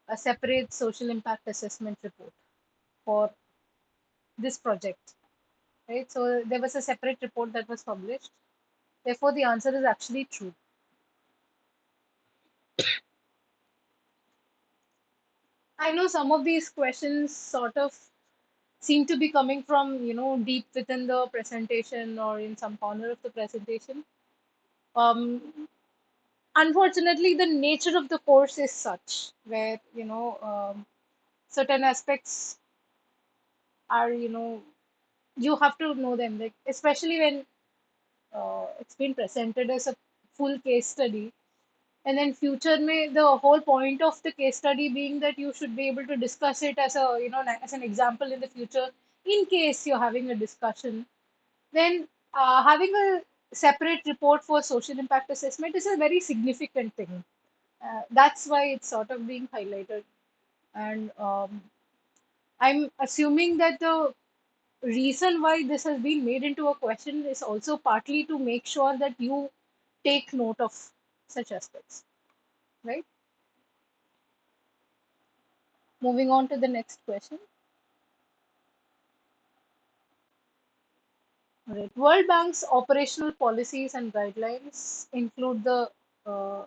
a separate social impact assessment report for this project, right? So there was a separate report that was published. Therefore, the answer is actually true. I know some of these questions sort of seem to be coming from, deep within the presentation or in some corner of the presentation. Unfortunately, the nature of the course is such where, certain aspects are, you have to know them, like, especially when it's been presented as a full case study. And then future may the whole point of the case study being that you should be able to discuss it as a as an example in the future in case you're having a discussion. Then having a separate report for social impact assessment is a very significant thing. That's why it's sort of being highlighted. And I'm assuming that the reason why this has been made into a question is also partly to make sure that you take note of such aspects, right? Moving on to the next question. Right. World Bank's operational policies and guidelines uh,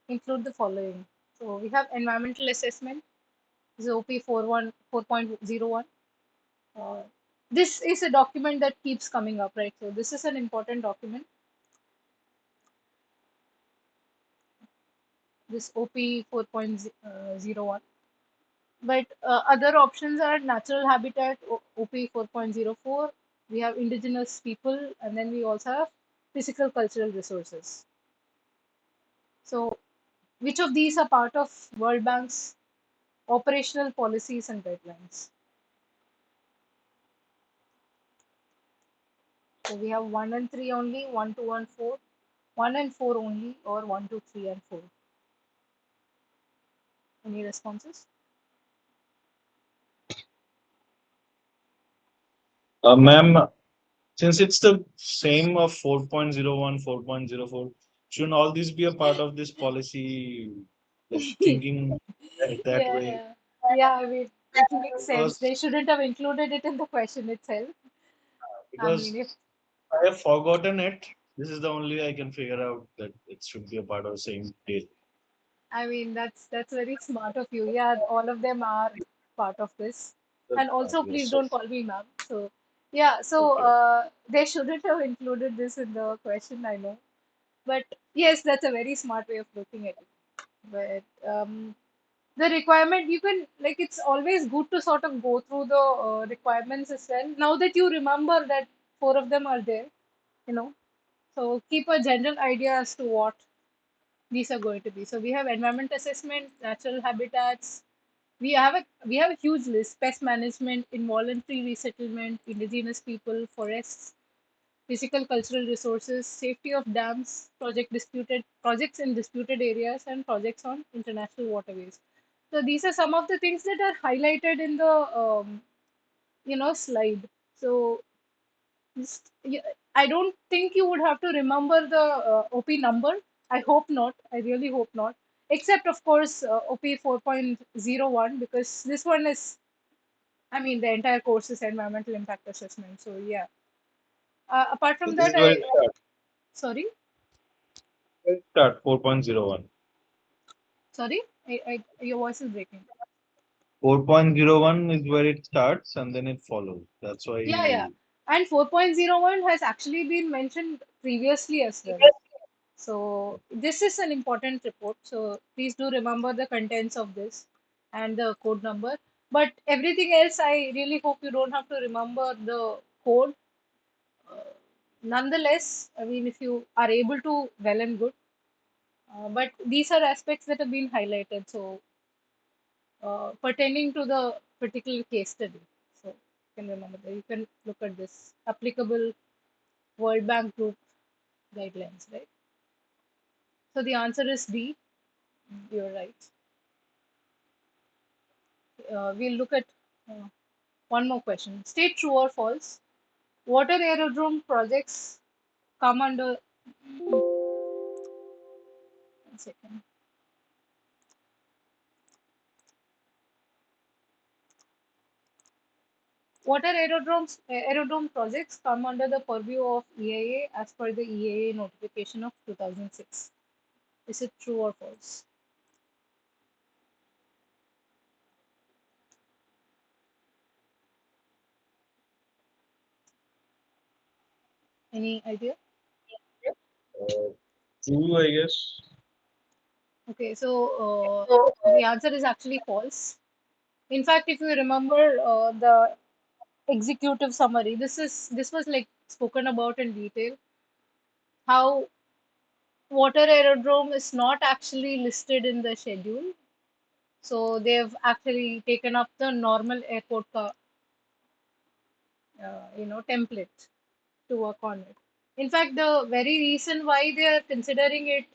include the following. So we have environmental assessment, this is OP 4.01. Uh, this is a document that keeps coming up, right? So this is an important document. This OP 4.01. But other options are natural habitat, OP 4.04. We have indigenous people, and then we also have physical cultural resources. So which of these are part of World Bank's operational policies and guidelines? So we have 1 and 3 only, 1, 2, and 4, 1 and 4 only, or 1, 2, 3, and 4. Any responses? Ma'am, since it's the same of 4.01, 4.04, shouldn't all these be a part of this policy, like thinking that Yeah, way? yeah. Yeah, I mean, it makes sense. Because They shouldn't have included it in the question itself. I mean, because if I have forgotten it. This is the only way I can figure out that it should be a part of the same deal. I mean, that's very smart of you. Yeah, all of them are part of this. That's And also, yes, please sir. don't call me ma'am. So, yeah, so Okay. they shouldn't have included this in the question, I know. But yes, that's a very smart way of looking at it. But the requirement, you can, like, it's always good to sort of go through the requirements as well. Now that you remember that four of them are there, you know, so keep a general idea as to what these are going to be. So we have environment assessment, natural habitats. We have a huge list: pest management, involuntary resettlement, indigenous people, forests, physical cultural resources, safety of dams, projects in disputed areas, and projects on international waterways. So these are some of the things that are highlighted in the slide. So just, I don't think you would have to remember the OP number. I hope not. I really hope not. Except, of course, OP 4.01, because this one is, I mean, the entire course is environmental impact assessment. So, yeah. Apart So from this that, is where it starts. sorry, It start 4.01. sorry, your voice is breaking. 4.01 is where it starts and then it follows. That's Yeah, yeah. why. And 4.01 has actually been mentioned previously as well. So this is an important report. So please do remember the contents of this and the code number. But everything else, I really hope you don't have to remember the code. Uh, Nonetheless, I mean, if you are able to, well and good. But these are aspects that have been highlighted. So pertaining to the particular case study. So you can remember that. You can look at this applicable World Bank Group guidelines, right? So the answer is D. You're right. We'll look at uh, one more question. State true or false. Water aerodrome projects come under. One second. Aerodrome projects come under the purview of EIA as per the EIA notification of 2006. Is it true or false? Any idea? Uh, True, I guess. Okay, so the answer is actually false. In fact, if you remember the executive summary, this was like spoken about in detail. How water aerodrome is not actually listed in the schedule, so they've actually taken up the normal airport template to work on it. In fact, the very reason why they are considering it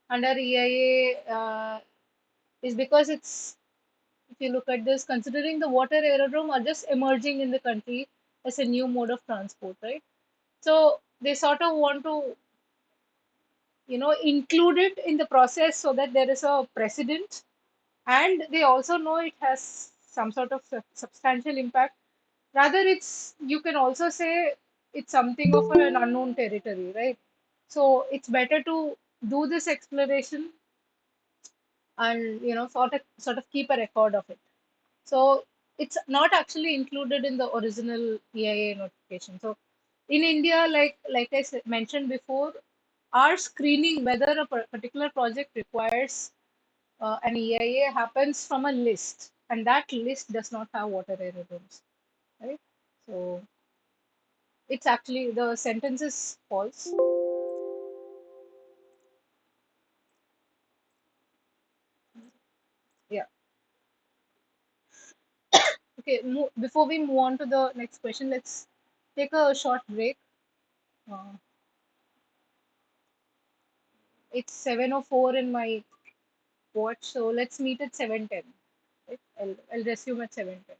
under EIA is because it's, if you look at this, considering the water aerodrome are just emerging in the country as a new mode of transport, right? So they sort of want to, include it in the process so that there is a precedent, and they also know it has some sort of substantial impact. Rather, it's, you can also say it's something of an unknown territory, right? So it's better to do this exploration and sort of keep a record of it. So it's not actually included in the original EIA notification. So in India, like I mentioned before, our screening whether a particular project requires an EIA happens from a list, and that list does not have water aerodromes, right? So it's actually, the sentence is false. Yeah. Okay. Before we move on to the next question, let's take a short break. Uh, it's 7:04 in my watch, so let's meet at 7:10. Right? I'll resume at 7:10.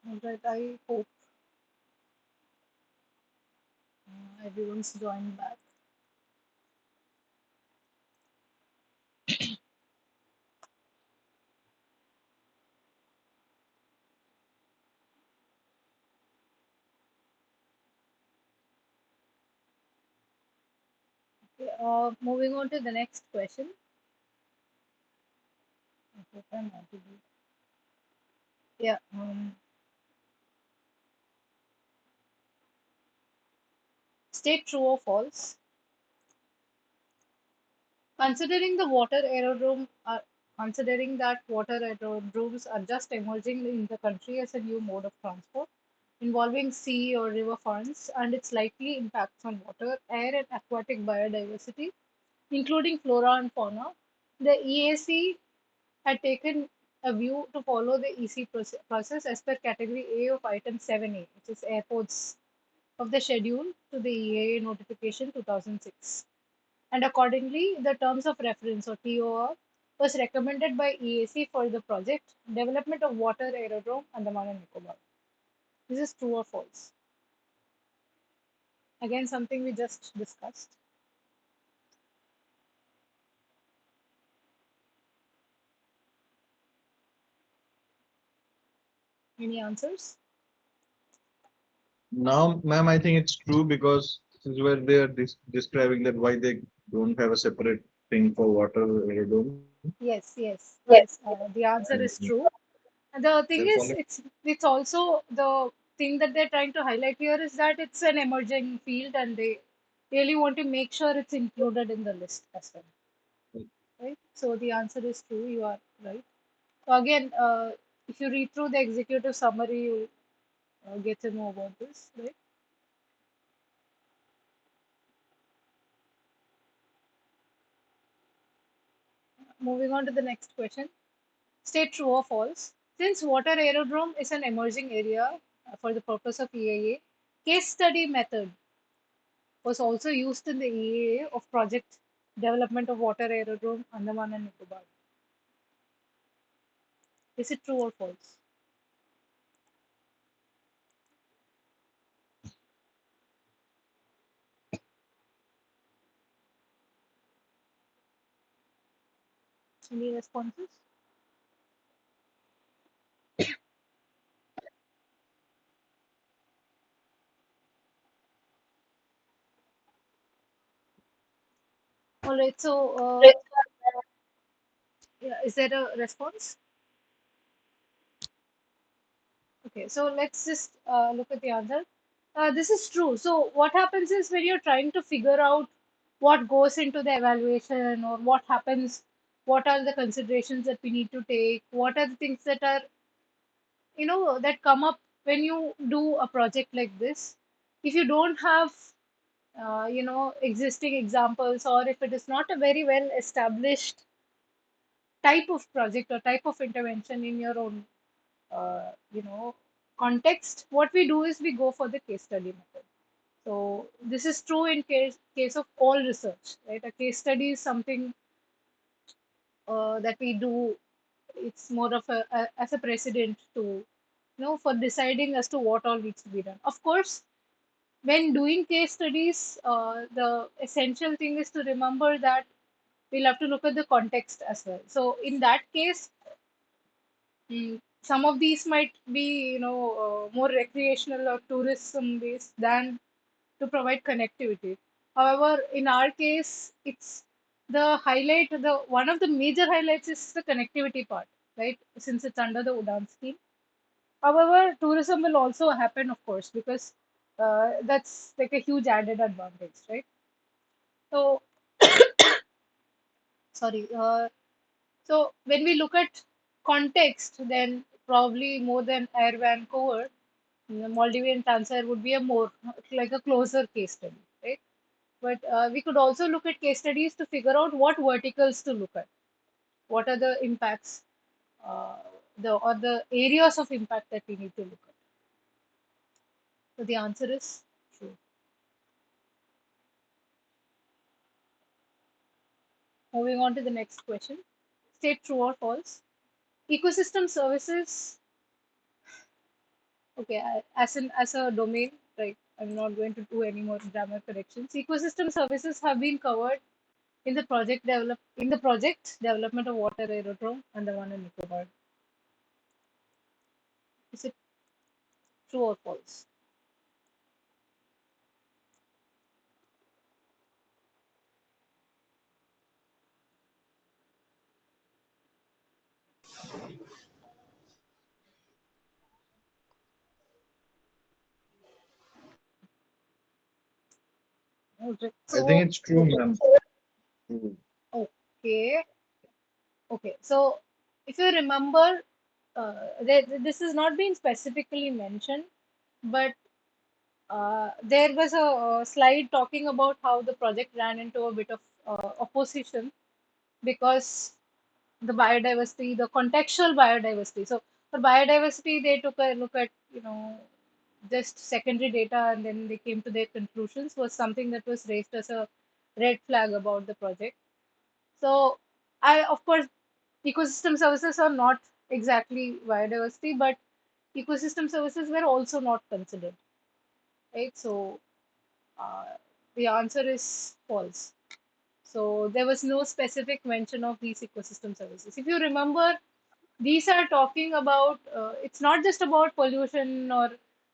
Alright, I hope everyone's joined back. Okay, moving on to the next question. I hope I'm audible. Yeah. State true or false. Considering the water aerodrome, considering that water aerodromes are just emerging in the country as a new mode of transport involving sea or river fronts and its likely impacts on water, air, and aquatic biodiversity, including flora and fauna, the EAC had taken a view to follow the EC process as per category A of item 7A, which is airports of the schedule to the EAA notification 2006. And accordingly, the terms of reference or TOR was recommended by EAC for the project development of water aerodrome Andaman and Nicobar. This is true or false? Again, something we just discussed. Any answers? Now, ma'am, I think it's true because this is where they are describing that why they don't have a separate thing for water aerodrome. Yes, yes, Yes. yes. The answer is true. And the thing They're is, following. it's also the thing that they're trying to highlight here is that it's an emerging field, and they really want to make sure it's included in the list as well, right? So the answer is true. You are right. So again, if you read through the executive summary, you get to know about this, right? Moving on to the next question. State true or false. Since water aerodrome is an emerging area for the purpose of EIA, case study method was also used in the EAA of project development of water aerodrome Andaman and Nicobar. Is it true or false? Any responses? All right. So, yeah, is there a response? Okay. So let's just look at the answer. This is true. So what happens is when you're trying to figure out what goes into the evaluation or what happens, what are the considerations that we need to take, what are the things that are that come up when you do a project like this. If you don't have existing examples, or if it is not a very well established type of project or type of intervention in your own uh, you know context, what we do is we go for the case study method. So this is true in case of all research, right? A case study is something that we do. It's more of a as a precedent to for deciding as to what all needs to be done. Of course, when doing case studies, the essential thing is to remember that we'll have to look at the context as well. So in that case, some of these might be, more recreational or tourism based than to provide connectivity. However, in our case, it's the highlight. The one of the major highlights is the connectivity part, right? Since it's under the UDAN scheme. However, tourism will also happen, of course, because that's like a huge added advantage, right? So, sorry. So when we look at context, then probably more than Air Vancouver, the Maldivian transfer would be a more like a closer case study, right? But we could also look at case studies to figure out what verticals to look at, what are the impacts, uh, the areas of impact that we need to look at. So the answer is true. Moving on to the next question. State true or false. Ecosystem services, okay, as a domain, right? I'm not going to do any more grammar corrections. Ecosystem services have been covered in the project development of water aerodrome Andaman and Nicobar. Is it true or false? Okay. I think So it's true, ma'am. True. okay, okay. So if you remember, this has not been specifically mentioned, but there was a slide talking about how the project ran into a bit of opposition because the biodiversity, the contextual biodiversity. So for biodiversity, they took a look at just secondary data and then they came to their conclusions was something that was raised as a red flag about the project. So I of course ecosystem services are not exactly biodiversity, but ecosystem services were also not considered, right? So uh, the answer is false. So there was no specific mention of these ecosystem services. If you remember, these are talking about it's not just about pollution or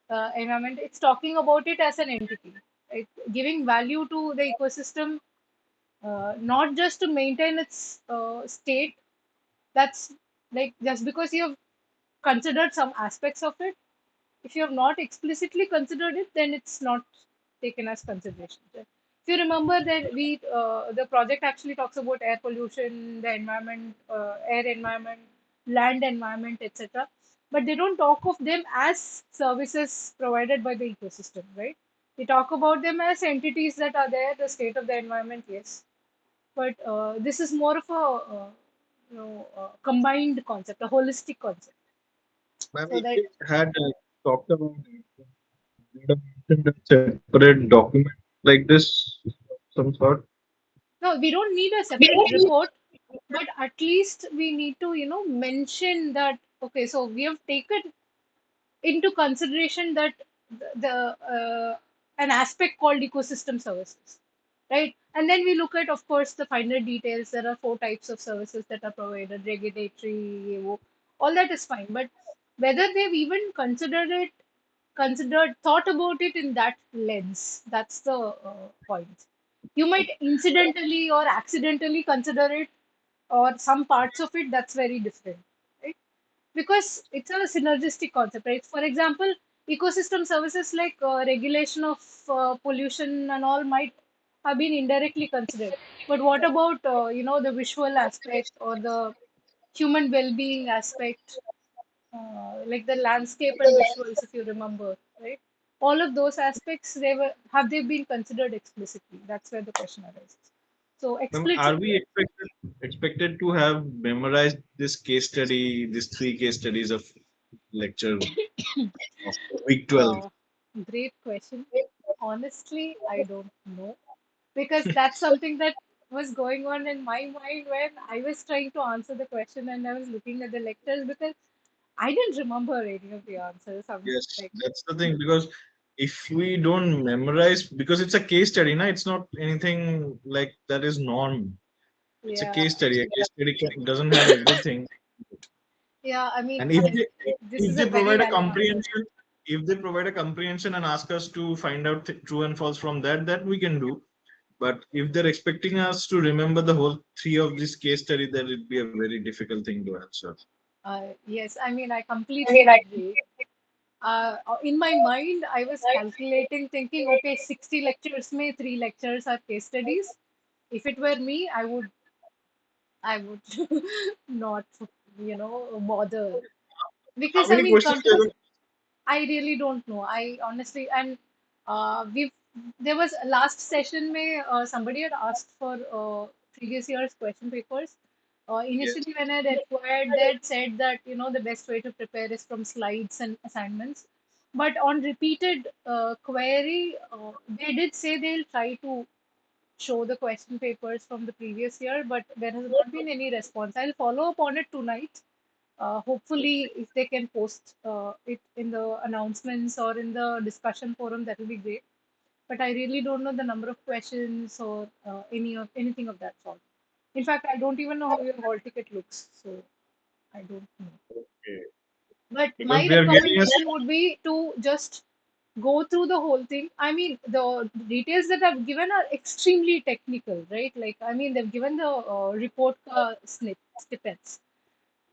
environment, it's talking about it as an entity, right? Giving value to the ecosystem, not just to maintain its state. That's like just because you have considered some aspects of it. If you have not explicitly considered it, then it's not taken as consideration. If you remember that the project actually talks about air pollution, the environment, air environment, land environment, etc. But they don't talk of them as services provided by the ecosystem, right? They talk about them as entities that are there, the state of the environment, yes. But this is more of a combined concept, a holistic concept. Ma'am, So if that we had talked about it, would have mentioned a separate document like this, some sort. no, we don't need a separate report, but at least we need to, mention that, okay, so we have taken into consideration that the an aspect called ecosystem services, right? And then we look at, of course, the finer details. There are four types of services that are provided: regulatory, all that is fine. But whether they've even thought about it in that lens, that's the point. You might incidentally or accidentally consider it, or some parts of it. That's very different, right? Because it's a synergistic concept, right? For example, ecosystem services like regulation of pollution and all might have been indirectly considered. But what about the visual aspect or the human well-being aspect, like the landscape and visuals, if you remember, right? All of those aspects, have they been considered explicitly? That's where the question arises. So Ma'am, are explicit. we expected to have memorized this case study, these three case studies of lecture of week 12? uh, Great question. Honestly, I don't know, because that's something that was going on in my mind when I was trying to answer the question and I was looking at the lectures, because I didn't remember any of the answers. I'm Yes, like, that's the thing because if we don't memorize, because it's a case study, na, it's not anything like that is norm. It's a yeah, case study. A case study doesn't have everything. yeah. I mean, And this is if a they very provide a valid answer. comprehension, if they provide a comprehension and ask us to find out true and false from that, that we can do. But if they're expecting us to remember the whole three of this case study, then it'd be a very difficult thing to answer. Yes, I mean, I completely agree. In my mind, I was calculating, thinking, okay, 60 lectures, may three lectures are case studies. If it were me, I would not, bother, How because I many mean, questions come to they this, will I really don't know. I honestly, and we there was last session where somebody had asked for previous year's question papers. Yes. Initially, when I required that, said that the best way to prepare is from slides and assignments. But on repeated query, they did say they'll try to show the question papers from the previous year, but there has not been any response. I'll follow up on it tonight. Hopefully, if they can post it in the announcements or in the discussion forum, that will be great. But I really don't know the number of questions or anything of that sort. In fact, I don't even know how your hall ticket looks, so I don't know. Okay. But Because my they are giving us recommendation would be to just go through the whole thing. I mean, the details that I've given are extremely technical, right? Like, I mean, they've given the report snippets.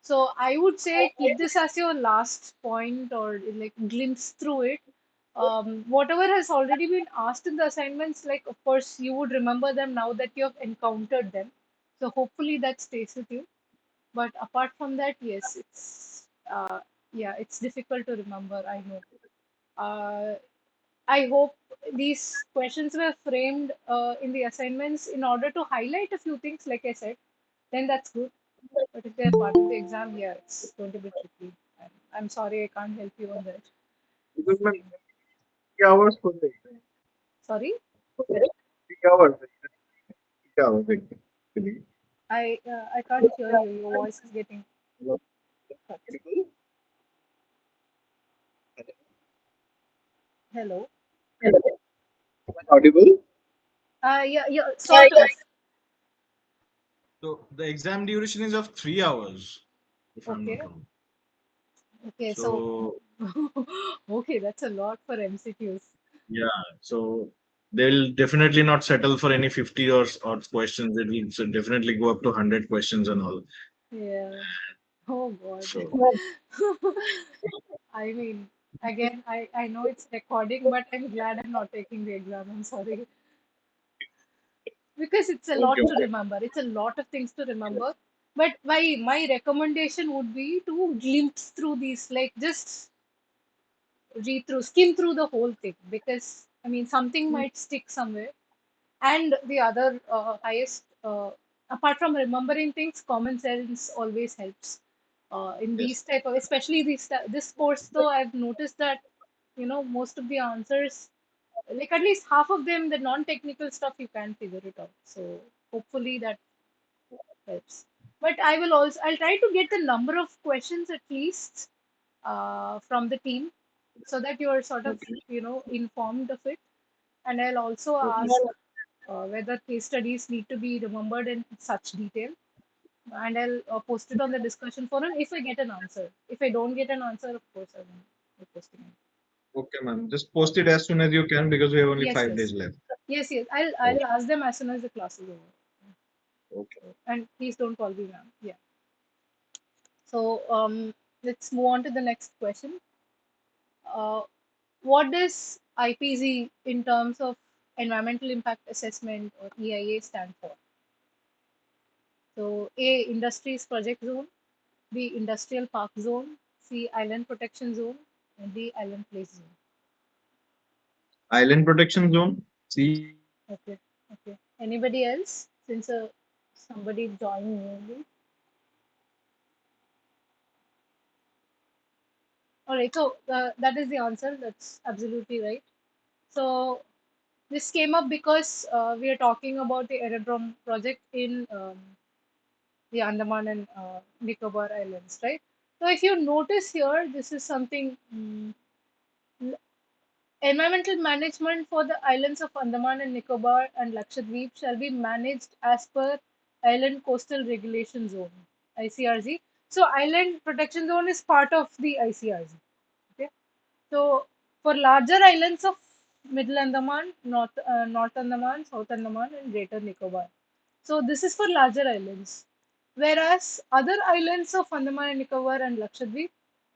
So I would say keep this as your last point, or like glimpse through it. Whatever has already been asked in the assignments, like of course you would remember them now that you have encountered them. So hopefully that stays with you. But apart from that, yes, it's difficult to remember. I know. Uh, I hope these questions were framed in the assignments in order to highlight a few things, like I said. Then that's good. But if they're part of the exam, yeah, it's going to be tricky. I'm sorry, I can't help you on that. because ma'am, 3 hours per day. Sorry, 3 hours. 3 hours actually. I can't hear you. Your voice is getting Hello. cut. Hello. Audible? Yeah, yeah, sort of. So the exam duration is of 3 hours, if I'm not Okay. wrong. Okay, so So okay, that's a lot for MCQs. yeah, so they'll definitely not settle for any 50 or odd questions. It will so definitely go up to 100 questions and all. Yeah. Oh God. So I mean, again, I know it's recording, but I'm glad I'm not taking the exam. I'm sorry. Because it's a okay, lot to okay. remember. It's a lot of things to remember. But my recommendation would be to glimpse through these, like just read through, skim through the whole thing, because I mean something might stick somewhere. And the other highest, apart from remembering things, common sense always helps. In Yes. these type of, especially this course, though, I've noticed that most of the answers, like at least half of them, the non-technical stuff, you can figure it out. So hopefully that helps. But I'll try to get the number of questions at least from the team, so that you're sort of Okay. informed of it. And I'll also Okay. ask whether case studies need to be remembered in such detail. And I'll post it on the discussion forum if I get an answer. If I don't get an answer, of course, I won't be posting it. Okay, ma'am. Just post it as soon as you can because we have only Yes, 5 days yes, left. yes. I'll Okay. ask them as soon as the class is over. Okay. And please don't call me ma'am. Yeah. So let's move on to the next question. Uh, what does IPZ in terms of environmental impact assessment, or EIA, stand for? So A, industries project zone; B, industrial park zone; C, island protection zone; and D, island place zone. Island protection zone. See. Okay, okay. Anybody else? Since somebody joined newly. All right, so that is the answer. That's absolutely right. So this came up because we are talking about the aerodrome project in the Andaman and Nicobar Islands, right? So if you notice here, this is something. Environmental management for the islands of Andaman and Nicobar and Lakshadweep shall be managed as per Island Coastal Regulation Zone (ICRZ). So, Island Protection Zone is part of the ICRZ. Okay. So, for larger islands of Middle Andaman, North Andaman, South Andaman, and Greater Nicobar. So, this is for larger islands. Whereas other islands of Andaman and Nicobar and Lakshadweep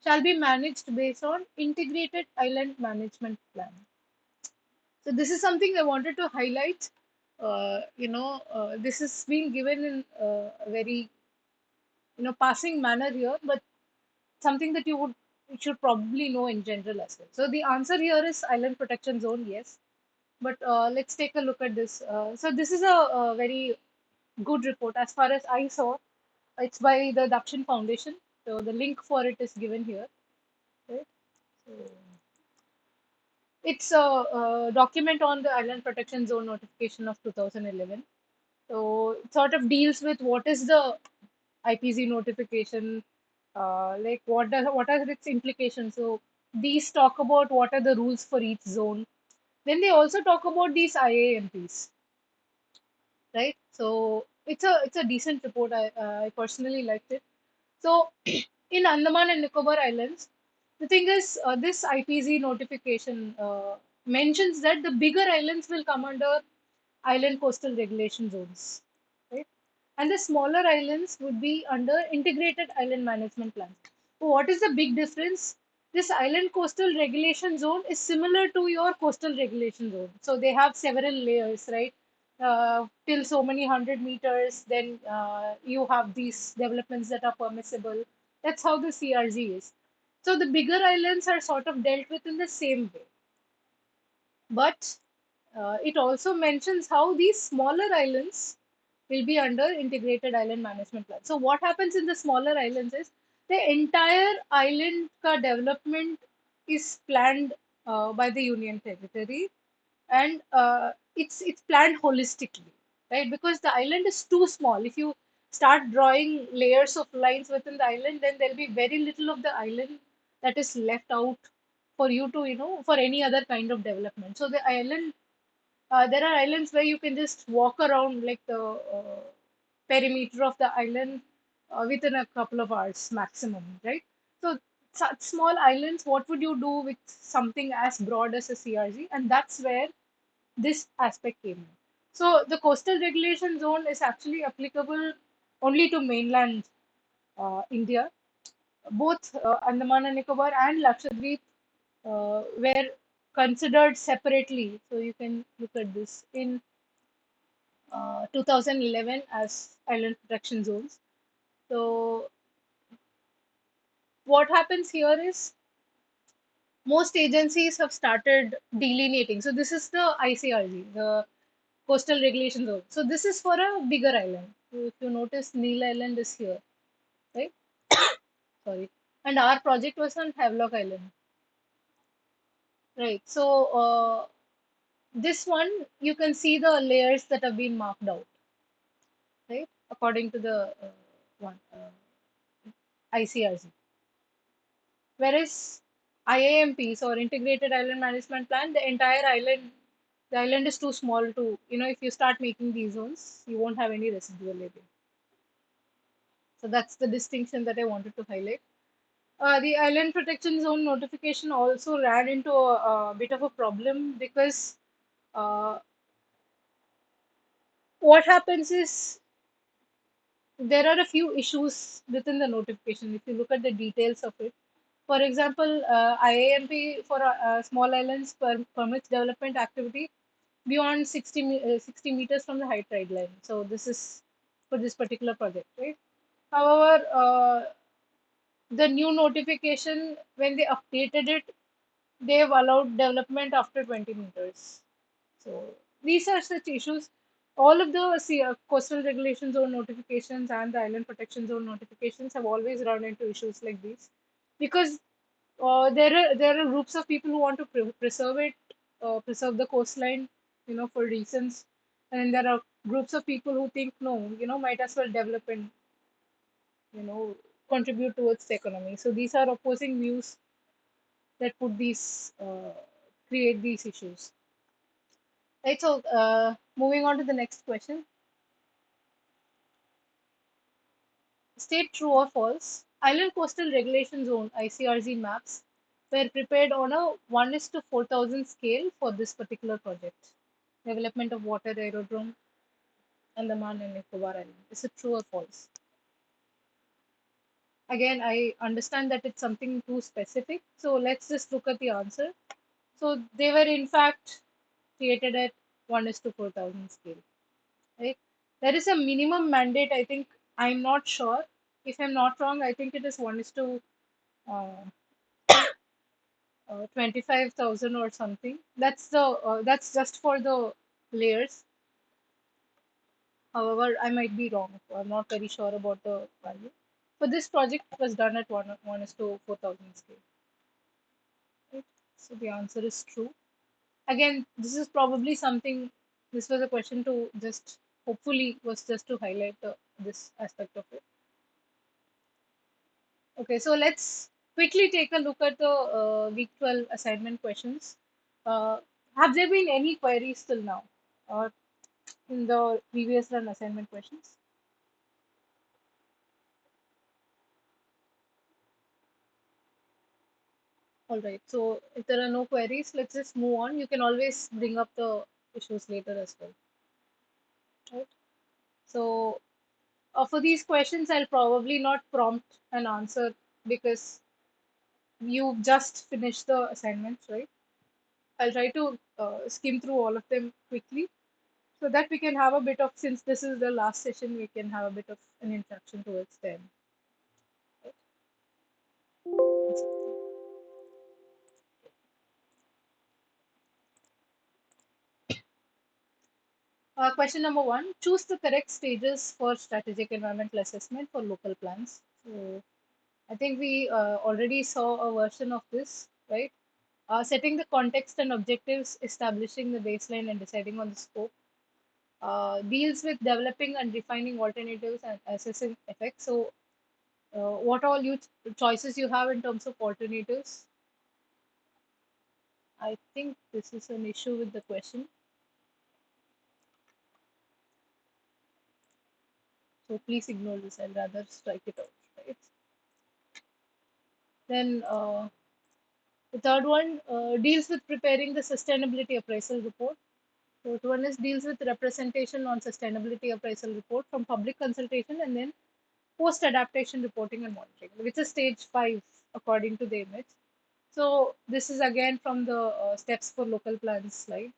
shall be managed based on Integrated Island Management Plan. So this is something I wanted to highlight. This is being given in a very passing manner here, but something that you should probably know in general as well. So the answer here is island protection zone, yes. But let's take a look at this. So this is a very good report as far as I saw. It's by the Dakshin Foundation. So the link for it is given here. Right? So it's a document on the island protection zone notification of 2011. So it sort of deals with what is the IPZ notification, like what are its implications. So these talk about what are the rules for each zone. Then they also talk about these IAMPs, right? So it's a decent report. I personally liked it. So in Andaman and Nicobar Islands, the thing is, this IPZ notification mentions that the bigger islands will come under island coastal regulation zones, right? And the smaller islands would be under integrated island management plans. So what is the big difference? This island coastal regulation zone is similar to your coastal regulation zone. So they have several layers, right? Till so many 100 meters, then you have these developments that are permissible. That's how the CRZ is. So the bigger islands are sort of dealt with in the same way. But it also mentions how these smaller islands will be under integrated island management plan. So what happens in the smaller islands is the entire island ka development is planned by the union territory, and it's planned holistically, right? Because the island is too small. If you start drawing layers of lines within the island, then there'll be very little of the island that is left out for you to for any other kind of development. So the island, there are islands where you can just walk around like the perimeter of the island within a couple of hours maximum, right? So such small islands, what would you do with something as broad as a CRZ? And that's where this aspect came in. So the coastal regulation zone is actually applicable only to mainland India. Both Andaman and Nicobar and Lakshadweep were considered separately. So you can look at this in 2011 as island protection zones. So what happens here is most agencies have started delineating. So this is the ICRZ, the coastal regulation zone. So this is for a bigger island. So if you notice, Neil Island is here, right? Sorry. And our project was on Havelock Island, right? So this one, you can see the layers that have been marked out, right? According to the one ICRZ. Whereas IAMPs or Integrated Island Management Plan, the entire island, the island is too small to, if you start making these zones, you won't have any residual area. So that's the distinction that I wanted to highlight. The island protection zone notification also ran into a bit of a problem because uh, what happens is there are a few issues within the notification if you look at the details of it. For example, IAMP for small islands permits development activity beyond 60 meters from the high tide line. So this is for this particular project, right? However, the new notification, when they updated it, they've allowed development after 20 meters. So these are such issues. All of the coastal regulation zone notifications and the island protection zone notifications have always run into issues like these because there are groups of people who want to preserve it, preserve the coastline, for reasons, and there are groups of people who think no, might as well develop and you know contribute towards the economy. So these are opposing views that put these create these issues. Right. So moving on to the next question. State true or false. Island Coastal Regulation Zone (ICRZ) maps were prepared on a 1 is to 4,000 scale for this particular project. Development of water aerodrome Andaman and Nicobar Island. Is it true or false? Again, I understand that it's something too specific. So let's just look at the answer. So they were in fact created at 1 is to 4,000 scale. Right? There is a minimum mandate, I think. I'm not sure. If I'm not wrong, I think it is 1 is to uh, 25,000 or something. That's just for the layers. However, I might be wrong. So I'm not very sure about the value. But this project was done at 1 is to 4,000 scale. Right? So the answer is true. Again, this is probably something. This was a question to just hopefully was just to highlight this aspect of it. Okay, so let's quickly take a look at the week 12 assignment questions. Uh, have there been any queries till now or in the previous run assignment questions? All right, so if there are no queries, let's just move on. You can always bring up the issues later as well. Right? So for these questions, I'll probably not prompt an answer because you just finished the assignments, right? I'll try to skim through all of them quickly so that we can have a bit of, since this is the last session, we can have a bit of an introduction towards them. Right? One second. Question number one, choose the correct stages for strategic environmental assessment for local plans. So I think we already saw a version of this, right? Setting the context and objectives, establishing the baseline and deciding on the scope. Deals with developing and refining alternatives and assessing effects. So what all choices you have in terms of alternatives? I think this is an issue with the question. So please ignore this. I'll rather strike it out. Right? Then the third one deals with preparing the sustainability appraisal report. Fourth one is deals with representation on sustainability appraisal report from public consultation and then post adaptation reporting and monitoring, which is stage 5 according to the image. So this is again from the steps for local plans slide,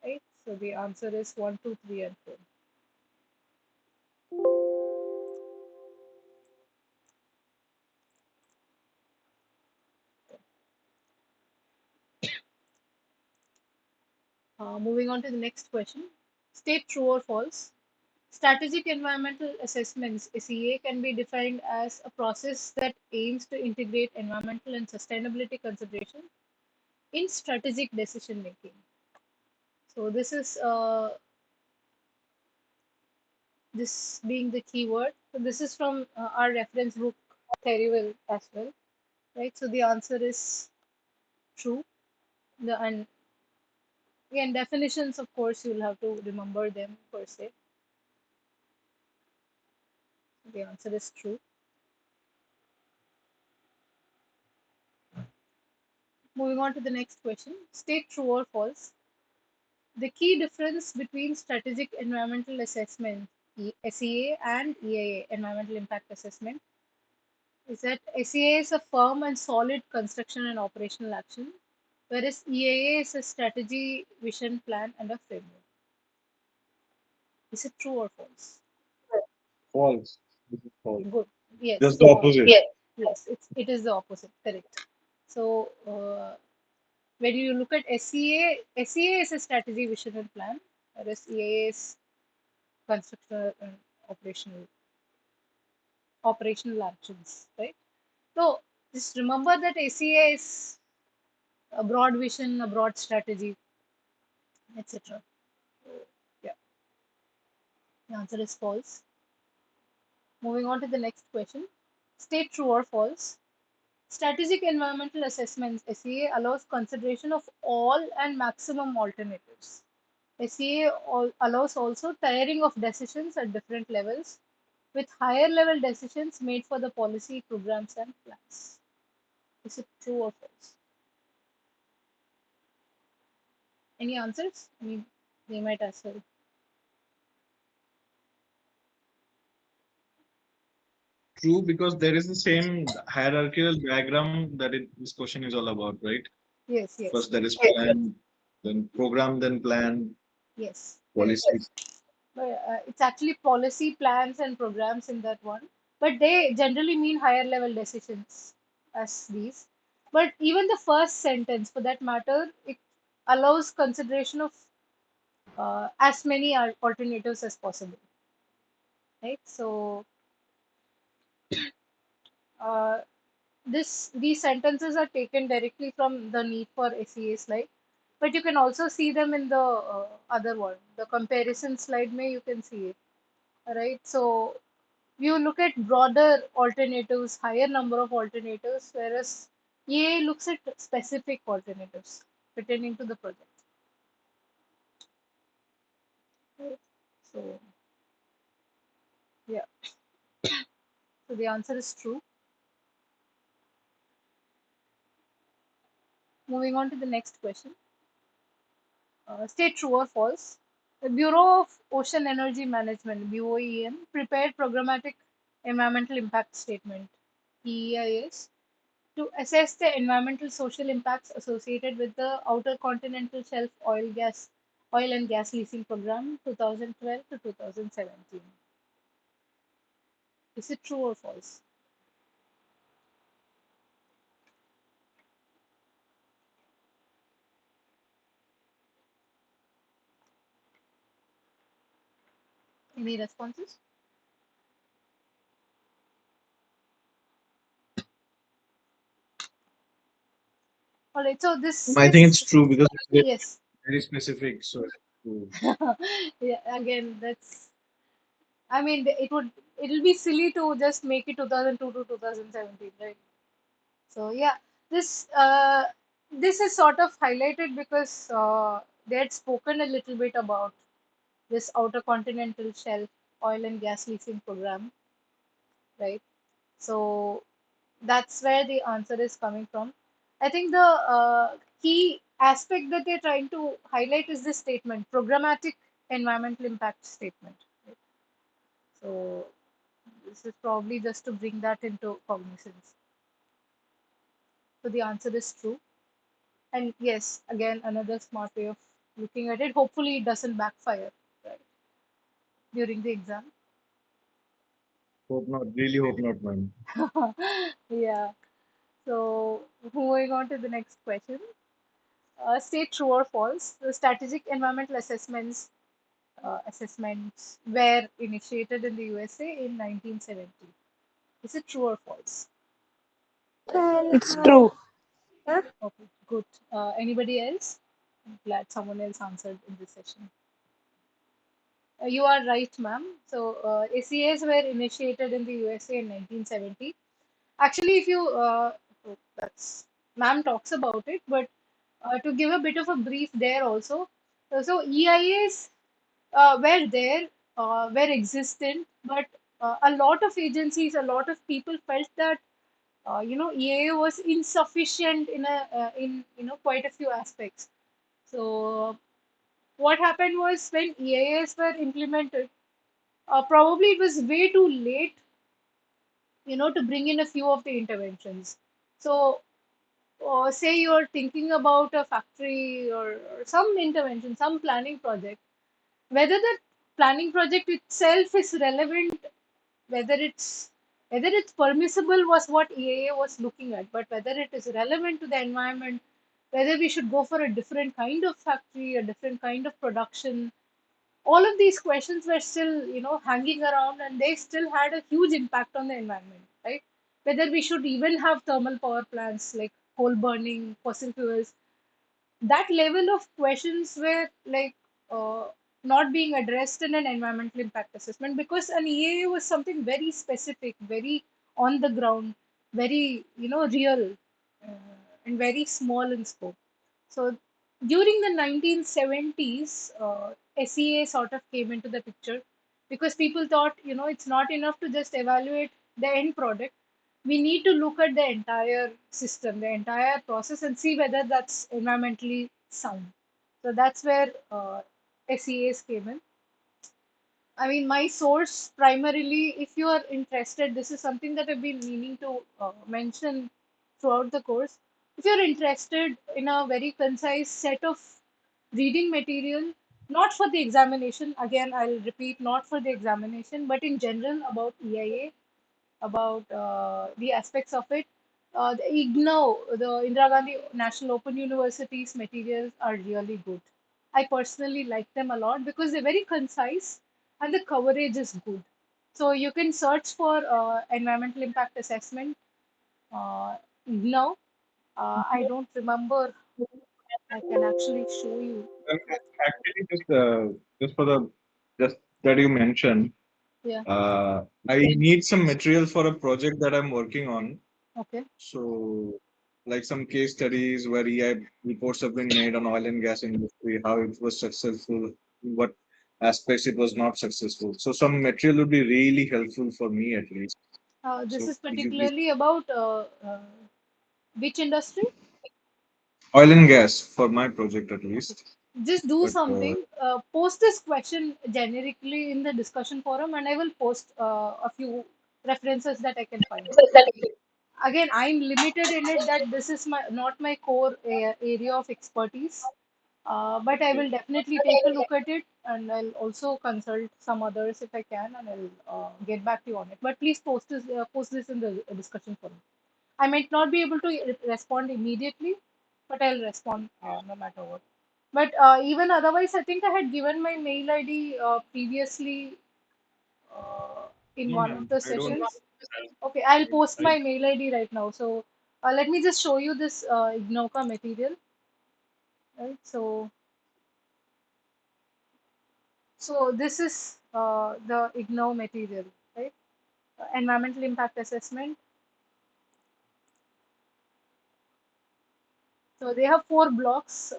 right? So the answer is 1, 2, 3, and 4. Moving on to the next question. State true or false. Strategic environmental assessments (SEA) can be defined as a process that aims to integrate environmental and sustainability considerations in strategic decision making. So this being the keyword. So this is from our reference book Therryville as well, right? So the answer is true. And again, definitions, of course, you'll have to remember them per se. The answer is true. Moving on to the next question. State true or false. The key difference between strategic environmental assessment, SEA, and EIA, environmental impact assessment, is that SEA is a firm and solid construction and operational action, whereas EIA is a strategy, vision, plan, and a framework. Is it true or false? False. This is false. Good. Yes. Just the opposite. Yes, it is the opposite. Correct. So when you look at SEA is a strategy, vision, and plan, whereas EIA is construction and operational actions, right? So just remember that SEA is a broad vision, a broad strategy, etc. Yeah, the answer is false. Moving on to the next question. State true or false. Strategic environmental assessments (SEA) allows consideration of all and maximum alternatives. SEA allows also tiering of decisions at different levels, with higher level decisions made for the policy, programs, and plans. Is it true or false? Any answers? I mean, they might as well. True, because there is the same hierarchical diagram that this question is all about, right? Yes, yes. First there is plan, then program, then plan, Yes. policy. But it's actually policy, plans, and programs in that one. But they generally mean higher level decisions as these. But even the first sentence, for that matter, it allows consideration of as many alternatives as possible, right? So uh, these sentences are taken directly from the need for SEA slide, but you can also see them in the other one, the comparison slide. May you can see it, right? So you look at broader alternatives, higher number of alternatives, whereas EA looks at specific alternatives pertaining to the project. Right? So yeah, so the answer is true. Moving on to the next question. State true or false. The Bureau of Ocean Energy Management (BOEM) prepared programmatic environmental impact statement (EIS) to assess the environmental social impacts associated with the Outer Continental Shelf oil and gas leasing program 2012 to 2017. Is it true or false? Any responses? All right. So I think it's this true because it's yes. very specific. So Yeah. Again, that's. I mean, it'll be silly to just make it 2002 to 2017, right? So yeah, this this is sort of highlighted because they had spoken a little bit about this outer continental shelf oil and gas leasing program, right? So That's where the answer is coming from. I think the key aspect that they're trying to highlight is this statement, programmatic environmental impact statement. Right? So this is probably just to bring that into cognizance. So the answer is true. And yes, again, another smart way of looking at it. Hopefully, it doesn't backfire, right, during the exam. Hope not. Really hope not, ma'am. Yeah. So moving on to the next question. State true or false. The strategic environmental assessments were initiated in the USA in 1970. Is it true or false? It's true. Okay, good. Anybody else? I'm glad someone else answered in this session. You are right, ma'am. So, ACAs were initiated in the USA in 1970. Actually, if you, that's, ma'am talks about it, but to give a bit of a brief there also. So, EIAs were there, were existent, but a lot of agencies, a lot of people felt that EIA was insufficient in quite a few aspects. So what happened was when EIAs were implemented, probably it was way too late, to bring in a few of the interventions. So say you're thinking about a factory or some intervention, some planning project, whether the planning project itself is relevant, whether it's whether it's permissible was what EAA was looking at, but whether it is relevant to the environment, whether we should go for a different kind of factory, a different kind of production, all of these questions were still, hanging around, and they still had a huge impact on the environment, right? Whether we should even have thermal power plants like coal burning, fossil fuels, that level of questions were like uh, not being addressed in an environmental impact assessment because an EAA was something very specific, very on the ground, very real, and very small in scope. So during the 1970s, SEA sort of came into the picture because people thought it's not enough to just evaluate the end product. We need to look at the entire system, the entire process, and see whether that's environmentally sound. So that's where SEAs came in. I mean, my source primarily, if you are interested, this is something that I've been meaning to mention throughout the course. If you're interested in a very concise set of reading material, not for the examination, again, I'll repeat, not for the examination, but in general about EIA, about the aspects of it. The IGNOU, the Indira Gandhi National Open University's materials are really good. I personally like them a lot because they're very concise and the coverage is good. So you can search for environmental impact assessment. IGNOU. I don't remember. I can actually show you. Actually, just for the just that you mentioned, Yeah. I need some material for a project that I'm working on. Okay. So, like some case studies where EI reports have been made on oil and gas industry, how it was successful, what aspects it was not successful. So, some material would be really helpful for me at least. This So, is could you please? particularly about which industry? Oil and gas for my project at Okay. least. Just do But something. Post this question generically in the discussion forum, and I will post a few references that I can find. Again, I'm limited in it that this is my not my core area of expertise, but I okay. will definitely take a look at it, and I'll also consult some others if I can, and I'll get back to you on it. But please post this in the discussion forum. I might not be able to respond immediately, but I'll respond no matter what. But even otherwise, I think I had given my mail ID previously uh, in No, one of ma'am, the I don't. sessions. Okay, I'll post I my mail ID right now. So let me just show you this Ignoka material. Right. So this is the IGNOU material. Right. Environmental impact assessment. So they have four blocks.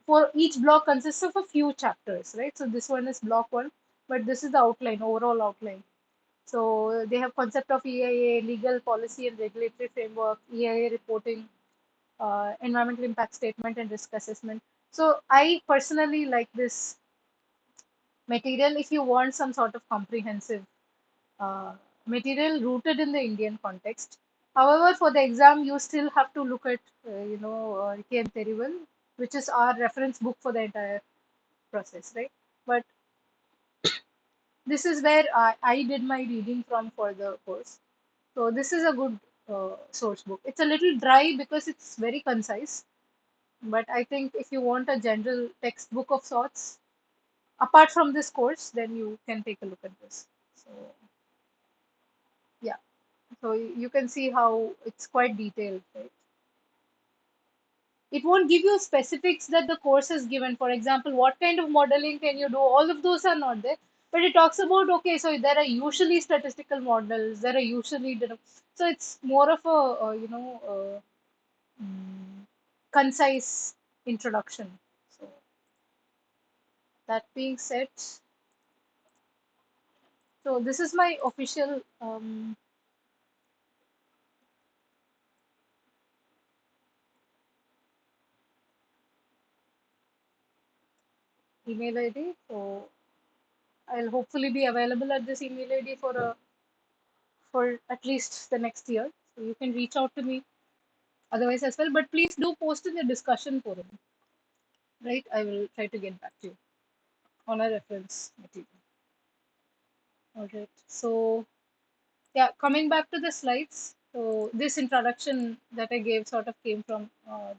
For each block consists of a few chapters, right? So this one is block one, but this is the outline, overall outline. So they have concept of EIA, legal policy and regulatory framework, EIA reporting, environmental impact statement and risk assessment. So I personally like this material if you want some sort of comprehensive uh, material rooted in the Indian context. However, for the exam, you still have to look at, KM Terrible, which is our reference book for the entire process, right? But this is where I did my reading from for the course. So this is a good source book. It's a little dry because it's very concise, but I think if you want a general textbook of sorts, apart from this course, then you can take a look at this. So yeah, so you can see how it's quite detailed, right? It won't give you specifics that the course has given. For example, what kind of modeling can you do? All of those are not there. But it talks about, okay, so there are usually statistical models, there are usually, so it's more of a, concise introduction. So that being said, so this is my official email ID. So I'll hopefully be available at this email ID for at least the next year. So you can reach out to me otherwise as well. But please do post in the discussion forum, right? I will try to get back to you on a reference material. All right. So yeah, coming back to the slides. So this introduction that I gave sort of came from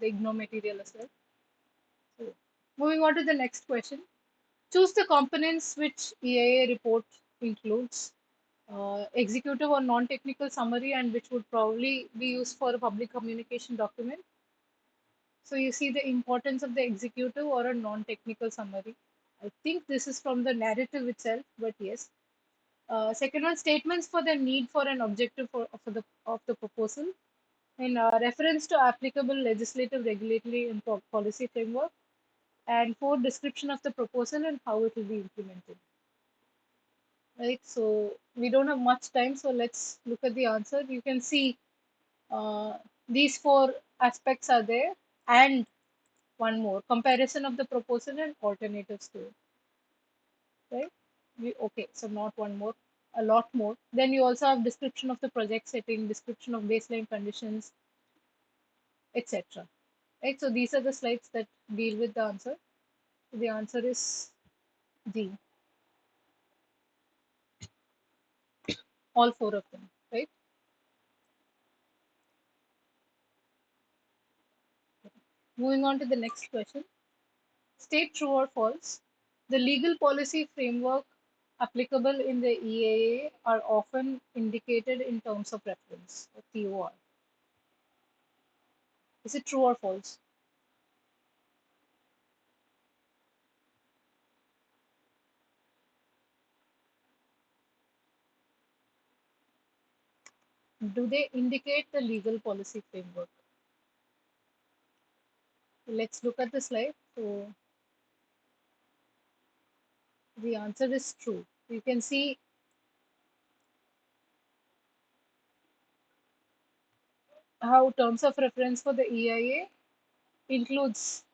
the IGNOU material as well. So moving on to the next question. Choose the components which EIA report includes. Executive or non-technical summary and which would probably be used for a public communication document. So you see the importance of the executive or a non-technical summary. I think this is from the narrative itself, but yes. Second one, statements for the need for an objective of the proposal in reference to applicable legislative, regulatory, and policy framework. And four, description of the proposal and how it will be implemented. Right, so we don't have much time, so let's look at the answer. You can see uh, these four aspects are there, and one more, comparison of the proposal and alternatives to it, right? Okay, so not one more, a lot more. Then you also have description of the project setting, description of baseline conditions, etc. Right, so these are the slides that deal with the answer. The answer is D, all four of them, right? Moving on to the next question. State true or false. The legal policy framework applicable in the EAA are often indicated in terms of reference, or TOR. Is it true or false? Do they indicate the legal policy framework? Let's look at the slide. So the answer is true. You can see how terms of reference for the EIA includes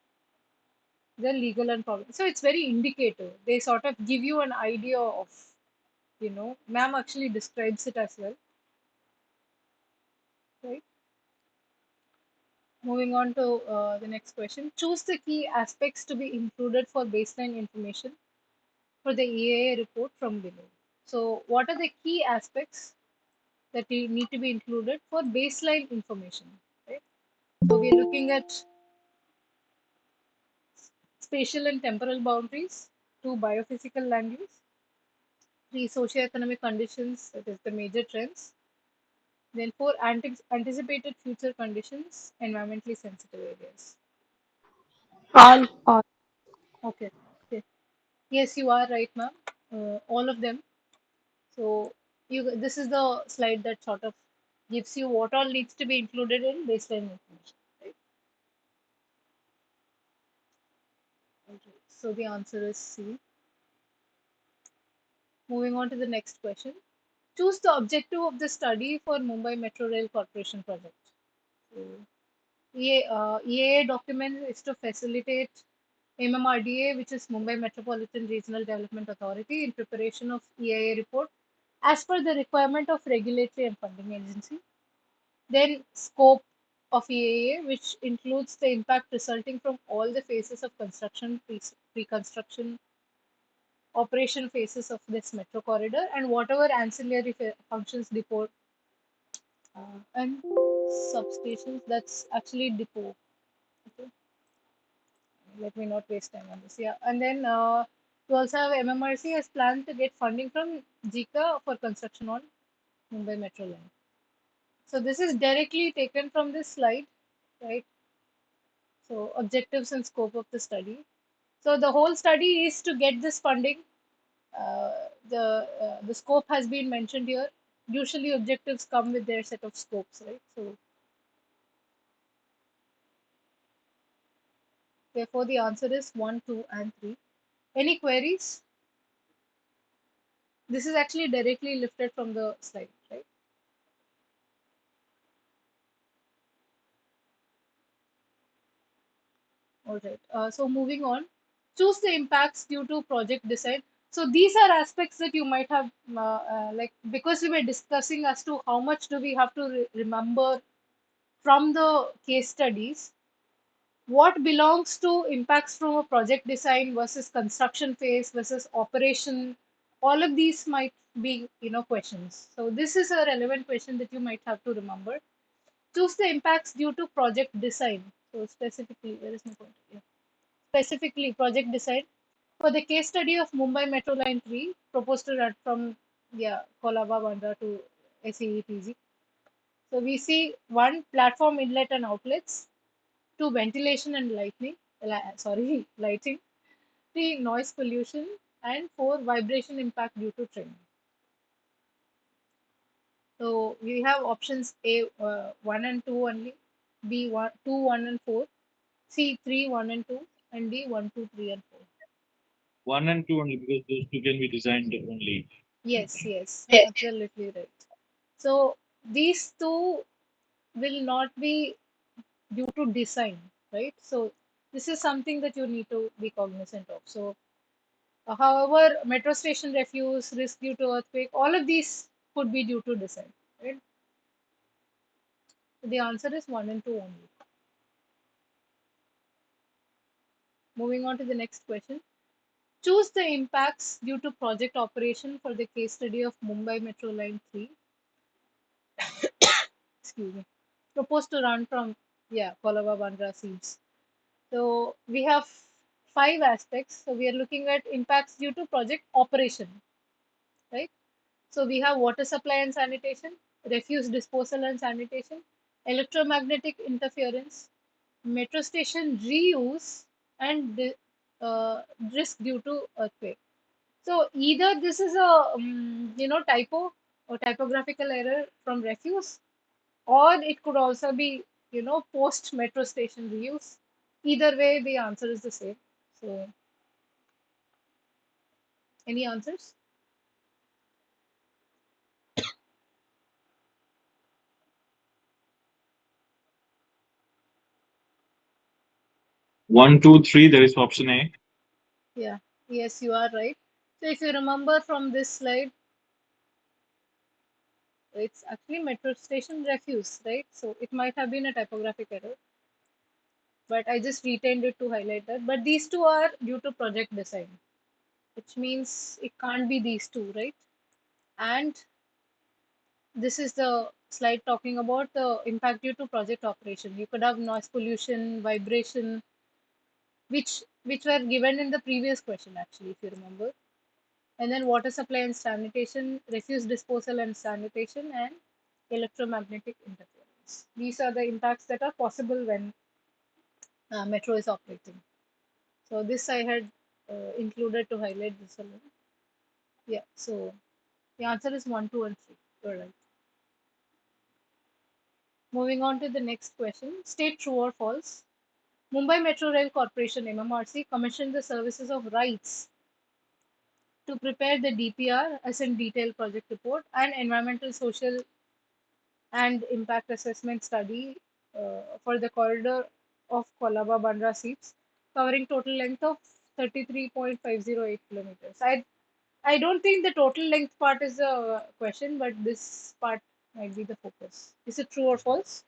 the legal and policy. So it's very indicative. They sort of give you an idea of, ma'am actually describes it as well, right? Moving on to the next question. Choose the key aspects to be included for baseline information for the EIA report from below. So what are the key aspects that we need to be included for baseline information, right? So we're looking at spatial and temporal boundaries, two, biophysical land use, three, socioeconomic conditions, that is the major trends, then four, anticipated future conditions, environmentally sensitive areas. All. Okay. Okay. Yes, you are right, ma'am. All of them. So this is the slide that sort of gives you what all needs to be included in baseline information. Right? Okay. So the answer is C. Moving on to the next question. Choose the objective of the study for Mumbai Metro Rail Corporation project. So, EAA document is to facilitate MMRDA, which is Mumbai Metropolitan Regional Development Authority, in preparation of EIA report as per the requirement of regulatory and funding agency. Then scope of EAA, which includes the impact resulting from all the phases of construction, pre-construction, operation phases of this metro corridor, and whatever ancillary functions, depot and substations. That's actually depot. Okay. Let me not waste time on this. Yeah, and then we also have MMRC has planned to get funding from JICA for construction on Mumbai Metro line. So this is directly taken from this slide, right? So objectives and scope of the study. So the whole study is to get this funding. The scope has been mentioned here. Usually objectives come with their set of scopes, right? So therefore the answer is 1, 2, and 3. Any queries? This is actually directly lifted from the slide, right? All right. So moving on, choose the impacts due to project design. So these are aspects that you might have like, because we were discussing as to how much do we have to remember from the case studies. What belongs to impacts from a project design versus construction phase versus operation? All of these might be questions. So this is a relevant question that you might have to remember. Choose the impacts due to project design. So specifically, where is my point? Yeah. Specifically, project design. For the case study of Mumbai Metro Line 3, proposed to run from Kolaba Bandra to SEETG. So we see 1, platform inlet and outlets; 2, ventilation and lighting; 3, noise pollution; and 4, vibration impact due to train. So we have options A, 1 and 2 only; B, 1, 2, 1 and 4; C, 3, 1 and 2; and D, 1, 2, 3 and 4. 1 and 2 only, because those two can be designed only. Yes, absolutely right. So these two will not be due to design, right? So this is something that you need to be cognizant of. So however, metro station refuse, risk due to earthquake, all of these could be due to design, right? So the answer is 1 and 2 only. Moving on to the next question. Choose the impacts due to project operation for the case study of Mumbai Metro Line 3. Excuse me. Proposed to run from Kolaba Bandra seeds. So we have 5 aspects. So we are looking at impacts due to project operation, right? So we have water supply and sanitation, refuse disposal and sanitation, electromagnetic interference, metro station reuse, and risk due to earthquake. So either this is a typo or typographical error from refuse, or it could also be post metro station reuse. Either way, the answer is the same. So any answers? 1, 2, 3. There is option A. Yeah, yes, you are right. So if you remember from this slide, it's actually metro station refuse, right? So it might have been a typographic error, but I just retained it to highlight that. But these two are due to project design, which means it can't be these two, right? And this is the slide talking about the impact due to project operation. You could have noise pollution, vibration, which were given in the previous question actually, if you remember. And then water supply and sanitation, refuse disposal and sanitation, and electromagnetic interference. These are the impacts that are possible when metro is operating. So this I had included to highlight this alone. Yeah, so the answer is 1, 2, and 3. You're right. Moving on to the next question. State true or false. Mumbai Metro Rail Corporation MMRC commissioned the services of rights to prepare the DPR as in detailed project report and environmental, social, and impact assessment study for the corridor of Colaba Bandra seeps, covering total length of 33.508 kilometers. I don't think the total length part is a question, but this part might be the focus. Is it true or false?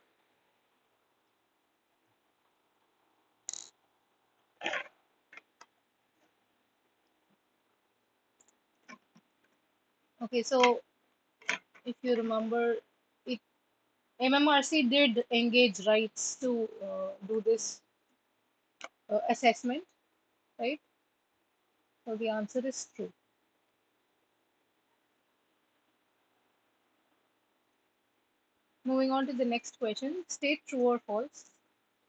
Okay, so if you remember, it MMRC did engage rights to do this assessment, right? So the answer is true. Moving on to the next question, state true or false.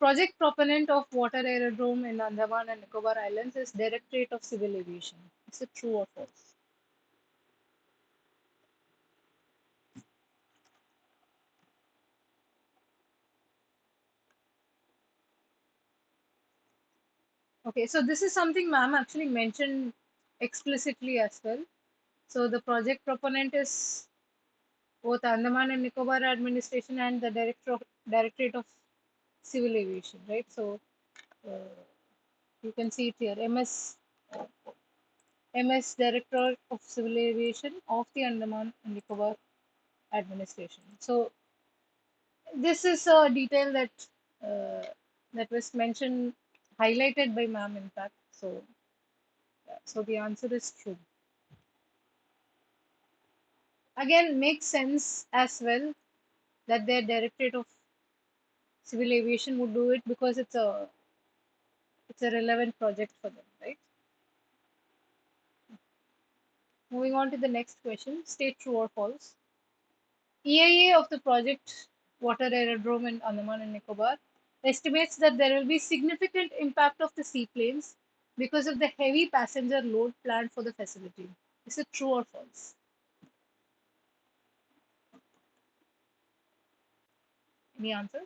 Project proponent of water aerodrome in Andaman and Nicobar Islands is Directorate of Civil Aviation. Is it true or false? Okay, so this is something ma'am actually mentioned explicitly as well. So the project proponent is both Andaman and Nicobar Administration and the Directorate of Civil Aviation, right? So uh, you can see it here, MS Director of Civil Aviation of the Andaman and Nicobar Administration. So this is a detail that uh, that was mentioned, highlighted by ma'am in fact. So yeah, so the answer is true. Again, makes sense as well that their Directorate of Civil Aviation would do it because it's a relevant project for them, right? Moving on to the next question, state true or false. EIA of the project Water Aerodrome in Andaman and Nicobar estimates that there will be significant impact of the seaplanes because of the heavy passenger load planned for the facility. Is it true or false? Any answer?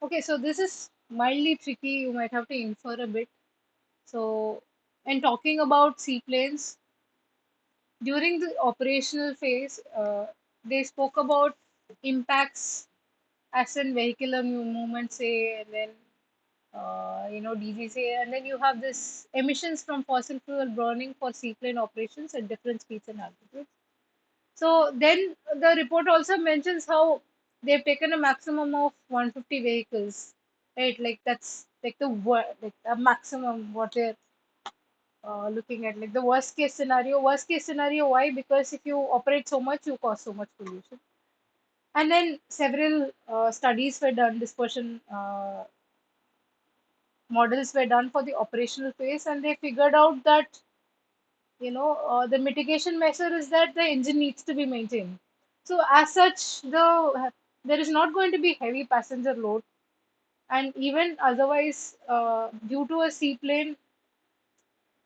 Okay, so this is mildly tricky. You might have to infer a bit. So, and talking about seaplanes, during the operational phase, they spoke about impacts as in vehicular movement, say, and then DGCA, and then you have this emissions from fossil fuel burning for seaplane operations at different speeds and altitudes. So then the report also mentions how they've taken a maximum of 150 vehicles, right? Like that's like like a maximum what they're looking at, like the worst case scenario. Worst case scenario, why? Because if you operate so much, you cause so much pollution. And then several studies were done, dispersion models were done for the operational phase, and they figured out that the mitigation measure is that the engine needs to be maintained. So as such, there is not going to be heavy passenger load, and even otherwise, due to a seaplane,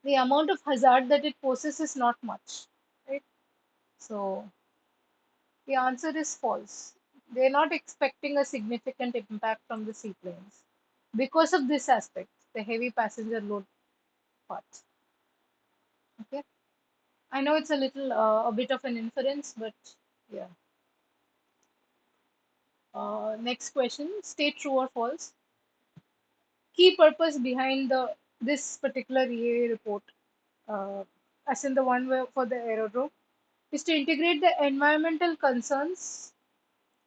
the amount of hazard that it poses is not much, right? So the answer is false. They're not expecting a significant impact from the seaplanes because of this aspect, the heavy passenger load part. Okay. I know it's a bit of an inference, but yeah. Next question: state true or false. Key purpose behind the this particular EAA report, as in the one for the aerodrome, is to integrate the environmental concerns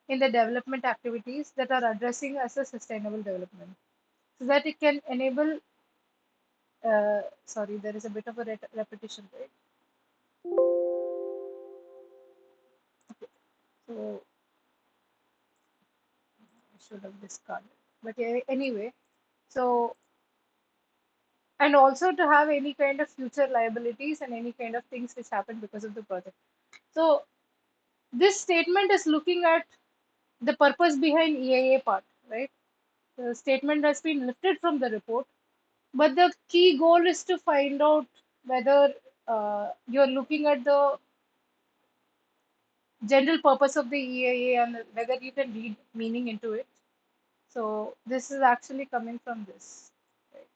in the development activities that are addressing as a sustainable development, so that it can enable. Sorry, there is a bit of a repetition, right? So I should have discarded. But yeah, anyway, so and also to have any kind of future liabilities and any kind of things which happen because of the project. So this statement is looking at the purpose behind EIA part, right? The statement has been lifted from the report, but the key goal is to find out whether you're looking at the general purpose of the EIA and whether you can read meaning into it. So this is actually coming from this. Right.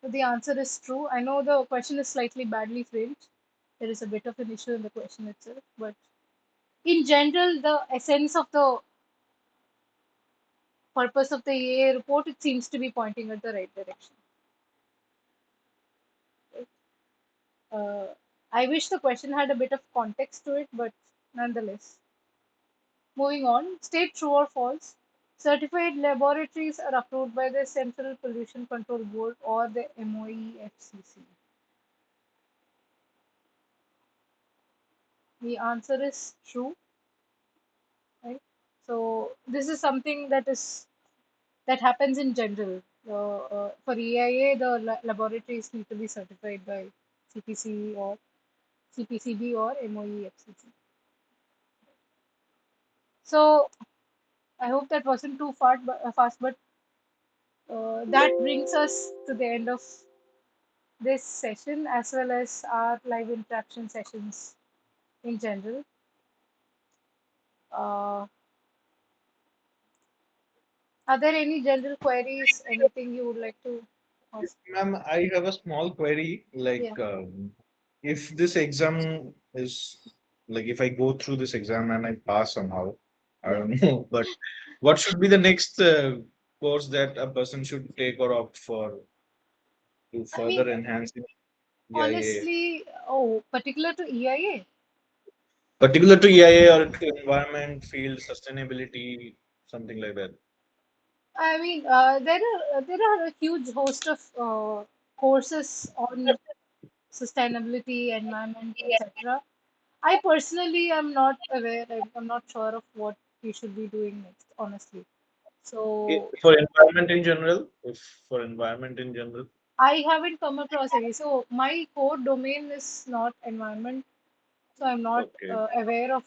So the answer is true. I know the question is slightly badly framed. There is a bit of an issue in the question itself, but in general, the essence of the purpose of the EIA report, it seems to be pointing at the right direction. Right? I wish the question had a bit of context to it, but nonetheless. Moving on, state true or false. Certified laboratories are approved by the Central Pollution Control Board or the MOEFCC. The answer is true, right? So this is something that happens in general. For EIA, the laboratories need to be certified by CPC or CPCB or MOEFCC. So I hope that wasn't too fast, but that brings us to the end of this session as well as our live interaction sessions in general. Uh, are there any general queries? Anything you would like to ask? Ma'am, I have a small query. Yeah. If this exam is like, if I go through this exam and I pass somehow, I Yeah. don't know, but what should be the next course that a person should take or opt for to I mean, further enhance in EIA, honestly, oh, particular to EIA. particular to EIA or to environment, field, sustainability, something like that? I mean, there are a huge host of courses on sustainability, environment, etc. I personally am not aware. I'm not sure of what we should be doing next, honestly. So For environment in general, if for environment in general. I haven't come across any. So my core domain is not environment, so I'm not Okay. aware of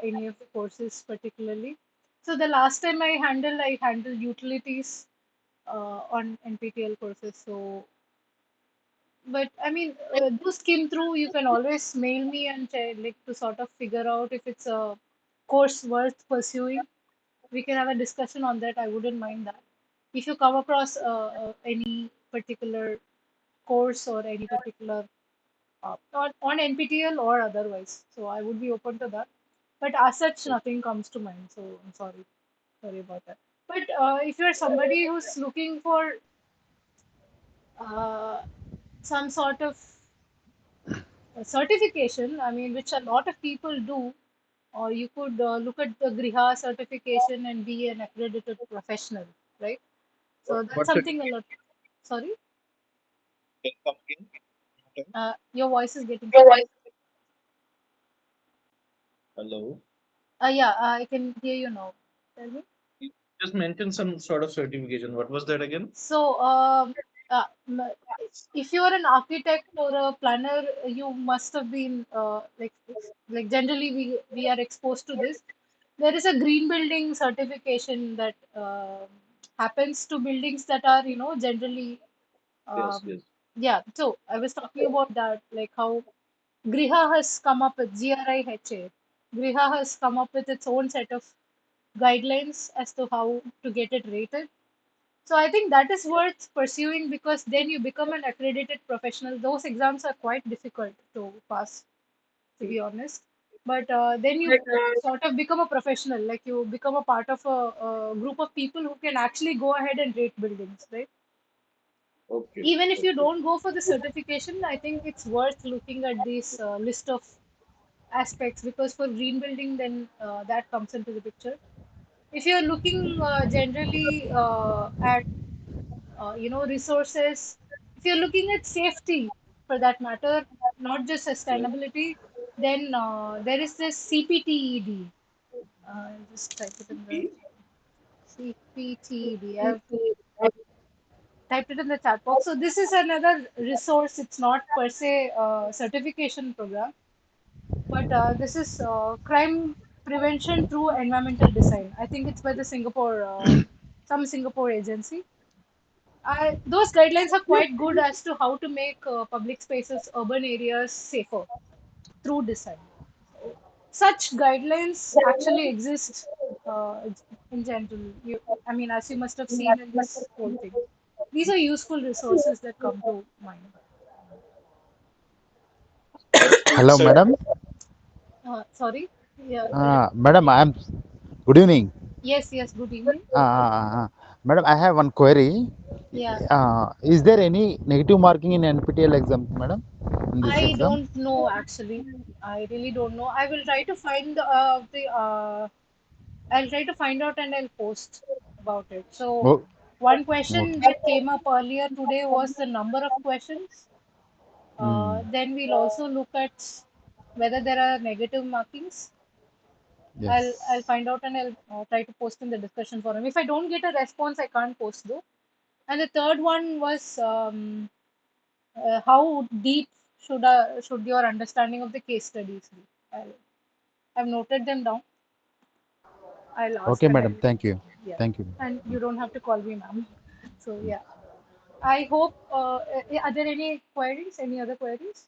any of the courses particularly. So the last time I handled utilities on NPTEL courses. So, but I mean, do skim through. You can always mail me and like to sort of figure out if it's a course worth pursuing. We can have a discussion on that. I wouldn't mind that. If you come across any particular course or any particular on NPTEL or otherwise. So I would be open to that. But as such, nothing comes to mind. So I'm sorry about that. But if you're somebody who's looking for uh, some sort of certification, I mean, which a lot of people do, or you could look at the Griha certification and be an accredited professional, right? So that's What's it? something a lot. Sorry, Can you come again? your voice is getting cut. Hello. Yeah, I can hear you now. Tell me. You just mentioned some sort of certification. What was that again? So, if you're an architect or a planner, you must have been like generally we are exposed to this. There is a green building certification that happens to buildings that are generally Yes, um, yes. yeah. So I was talking about that, like how Griha has come up with GRIHA. Griha has come up with its own set of guidelines as to how to get it rated. So I think that is worth pursuing because then you become an accredited professional. Those exams are quite difficult to pass, to be honest. But then you sort of become a professional, like you become a part of a group of people who can actually go ahead and rate buildings, right? Okay, Even if you okay. don't go for the certification, I think it's worth looking at this list of aspects because for green building, then that comes into the picture. If you're looking generally at resources, if you're looking at safety for that matter, not just Yes. sustainability, then there is this CPTED. Just type it in the E- CPTED. I have typed it in the chat box. So this is another resource. It's not per se a certification program, but this is crime prevention through environmental design. I think it's by the some Singapore agency. those guidelines are quite good as to how to make public spaces, urban areas safer through design. So, such guidelines actually exist in general. I mean, as you must have seen in this whole thing, these are useful resources that come to mind. Hello, So, madam. Sorry. Yeah. Madam, Good evening. Yes. Yes. Good evening. Madam, I have one query. Yeah. Is there any negative marking in NPTEL exam, madam, in this I exam? don't know actually. I really don't know. I will try to find the I'll try to find out and I'll post about it. So, Oh, one question okay. that came up earlier today was the number of questions. Hmm. Then we'll also look at whether there are negative markings. I'll Yes. find out and I'll try to post in the discussion forum. If I don't get a response, I can't post though. And the third one was how deep should your understanding of the case studies be? I've noted them down. I'll ask Okay, and madam. I'll, Thank you. yeah. Thank you. And you don't have to call me ma'am. So yeah, I hope. Are there any queries? Any other queries?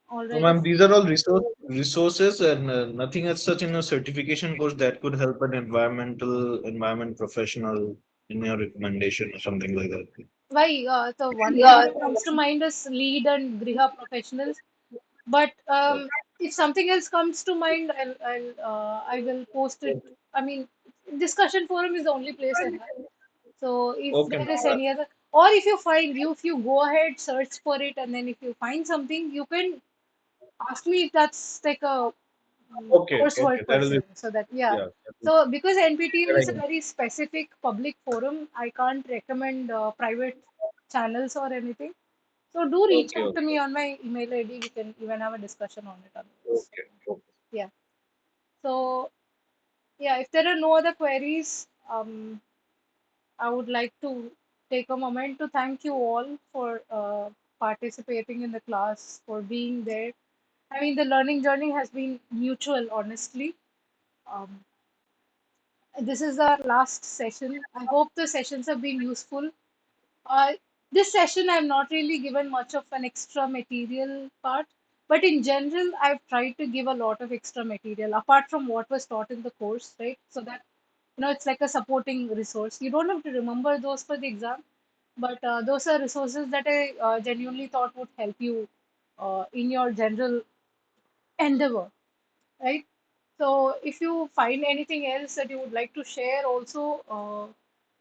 All so right. ma'am, these are all resources and nothing as such in a certification course that could help an environment professional in your recommendation or something like that. Why? The one thing that comes to mind is lead and Griha professionals. But if something else comes to mind, I will post it. I mean, discussion forum is the only place I have. So if Okay, there ma'am. is any other, or if you go ahead, search for it, and then if you find something, you can ask me if that's like a Okay. coursework per That'll be se. So that, yeah. yeah. So because NPTEL That I is a can. very specific public forum, I can't recommend private channels or anything. So do reach Okay, out to okay, me on my email ID. We can even have a discussion on it otherwise. okay. Yeah. So yeah, if there are no other queries, I would like to take a moment to thank you all for participating in the class, for being there. I mean, the learning journey has been mutual, honestly. Um, this is our last session. I hope the sessions have been useful. Uh, this session, I've not really given much of an extra material part, but in general, I've tried to give a lot of extra material apart from what was taught in the course, right? So that, it's like a supporting resource. You don't have to remember those for the exam, but those are resources that I genuinely thought would help you in your general endeavor, right? So if you find anything else that you would like to share, also,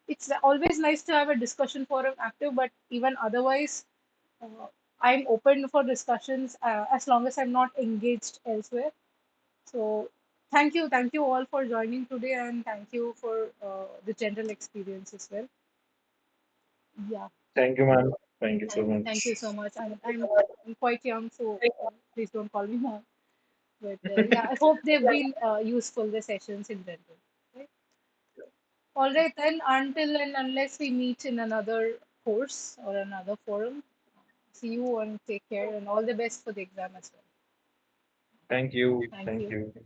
it's always nice to have a discussion forum active, but even otherwise, uh, I'm open for discussions as long as I'm not engaged elsewhere. So thank you all for joining today, and thank you for the general experience as well. Yeah, Thank you, ma'am. Thank you so thank you much. so much. I'm quite young, so please don't call me mom. But yeah, I hope they've been useful, the sessions in general. Right? All right, then, until and unless we meet in another course or another forum, see you and take care, and all the best for the exam as well. Thank you. Thank Thank you. you.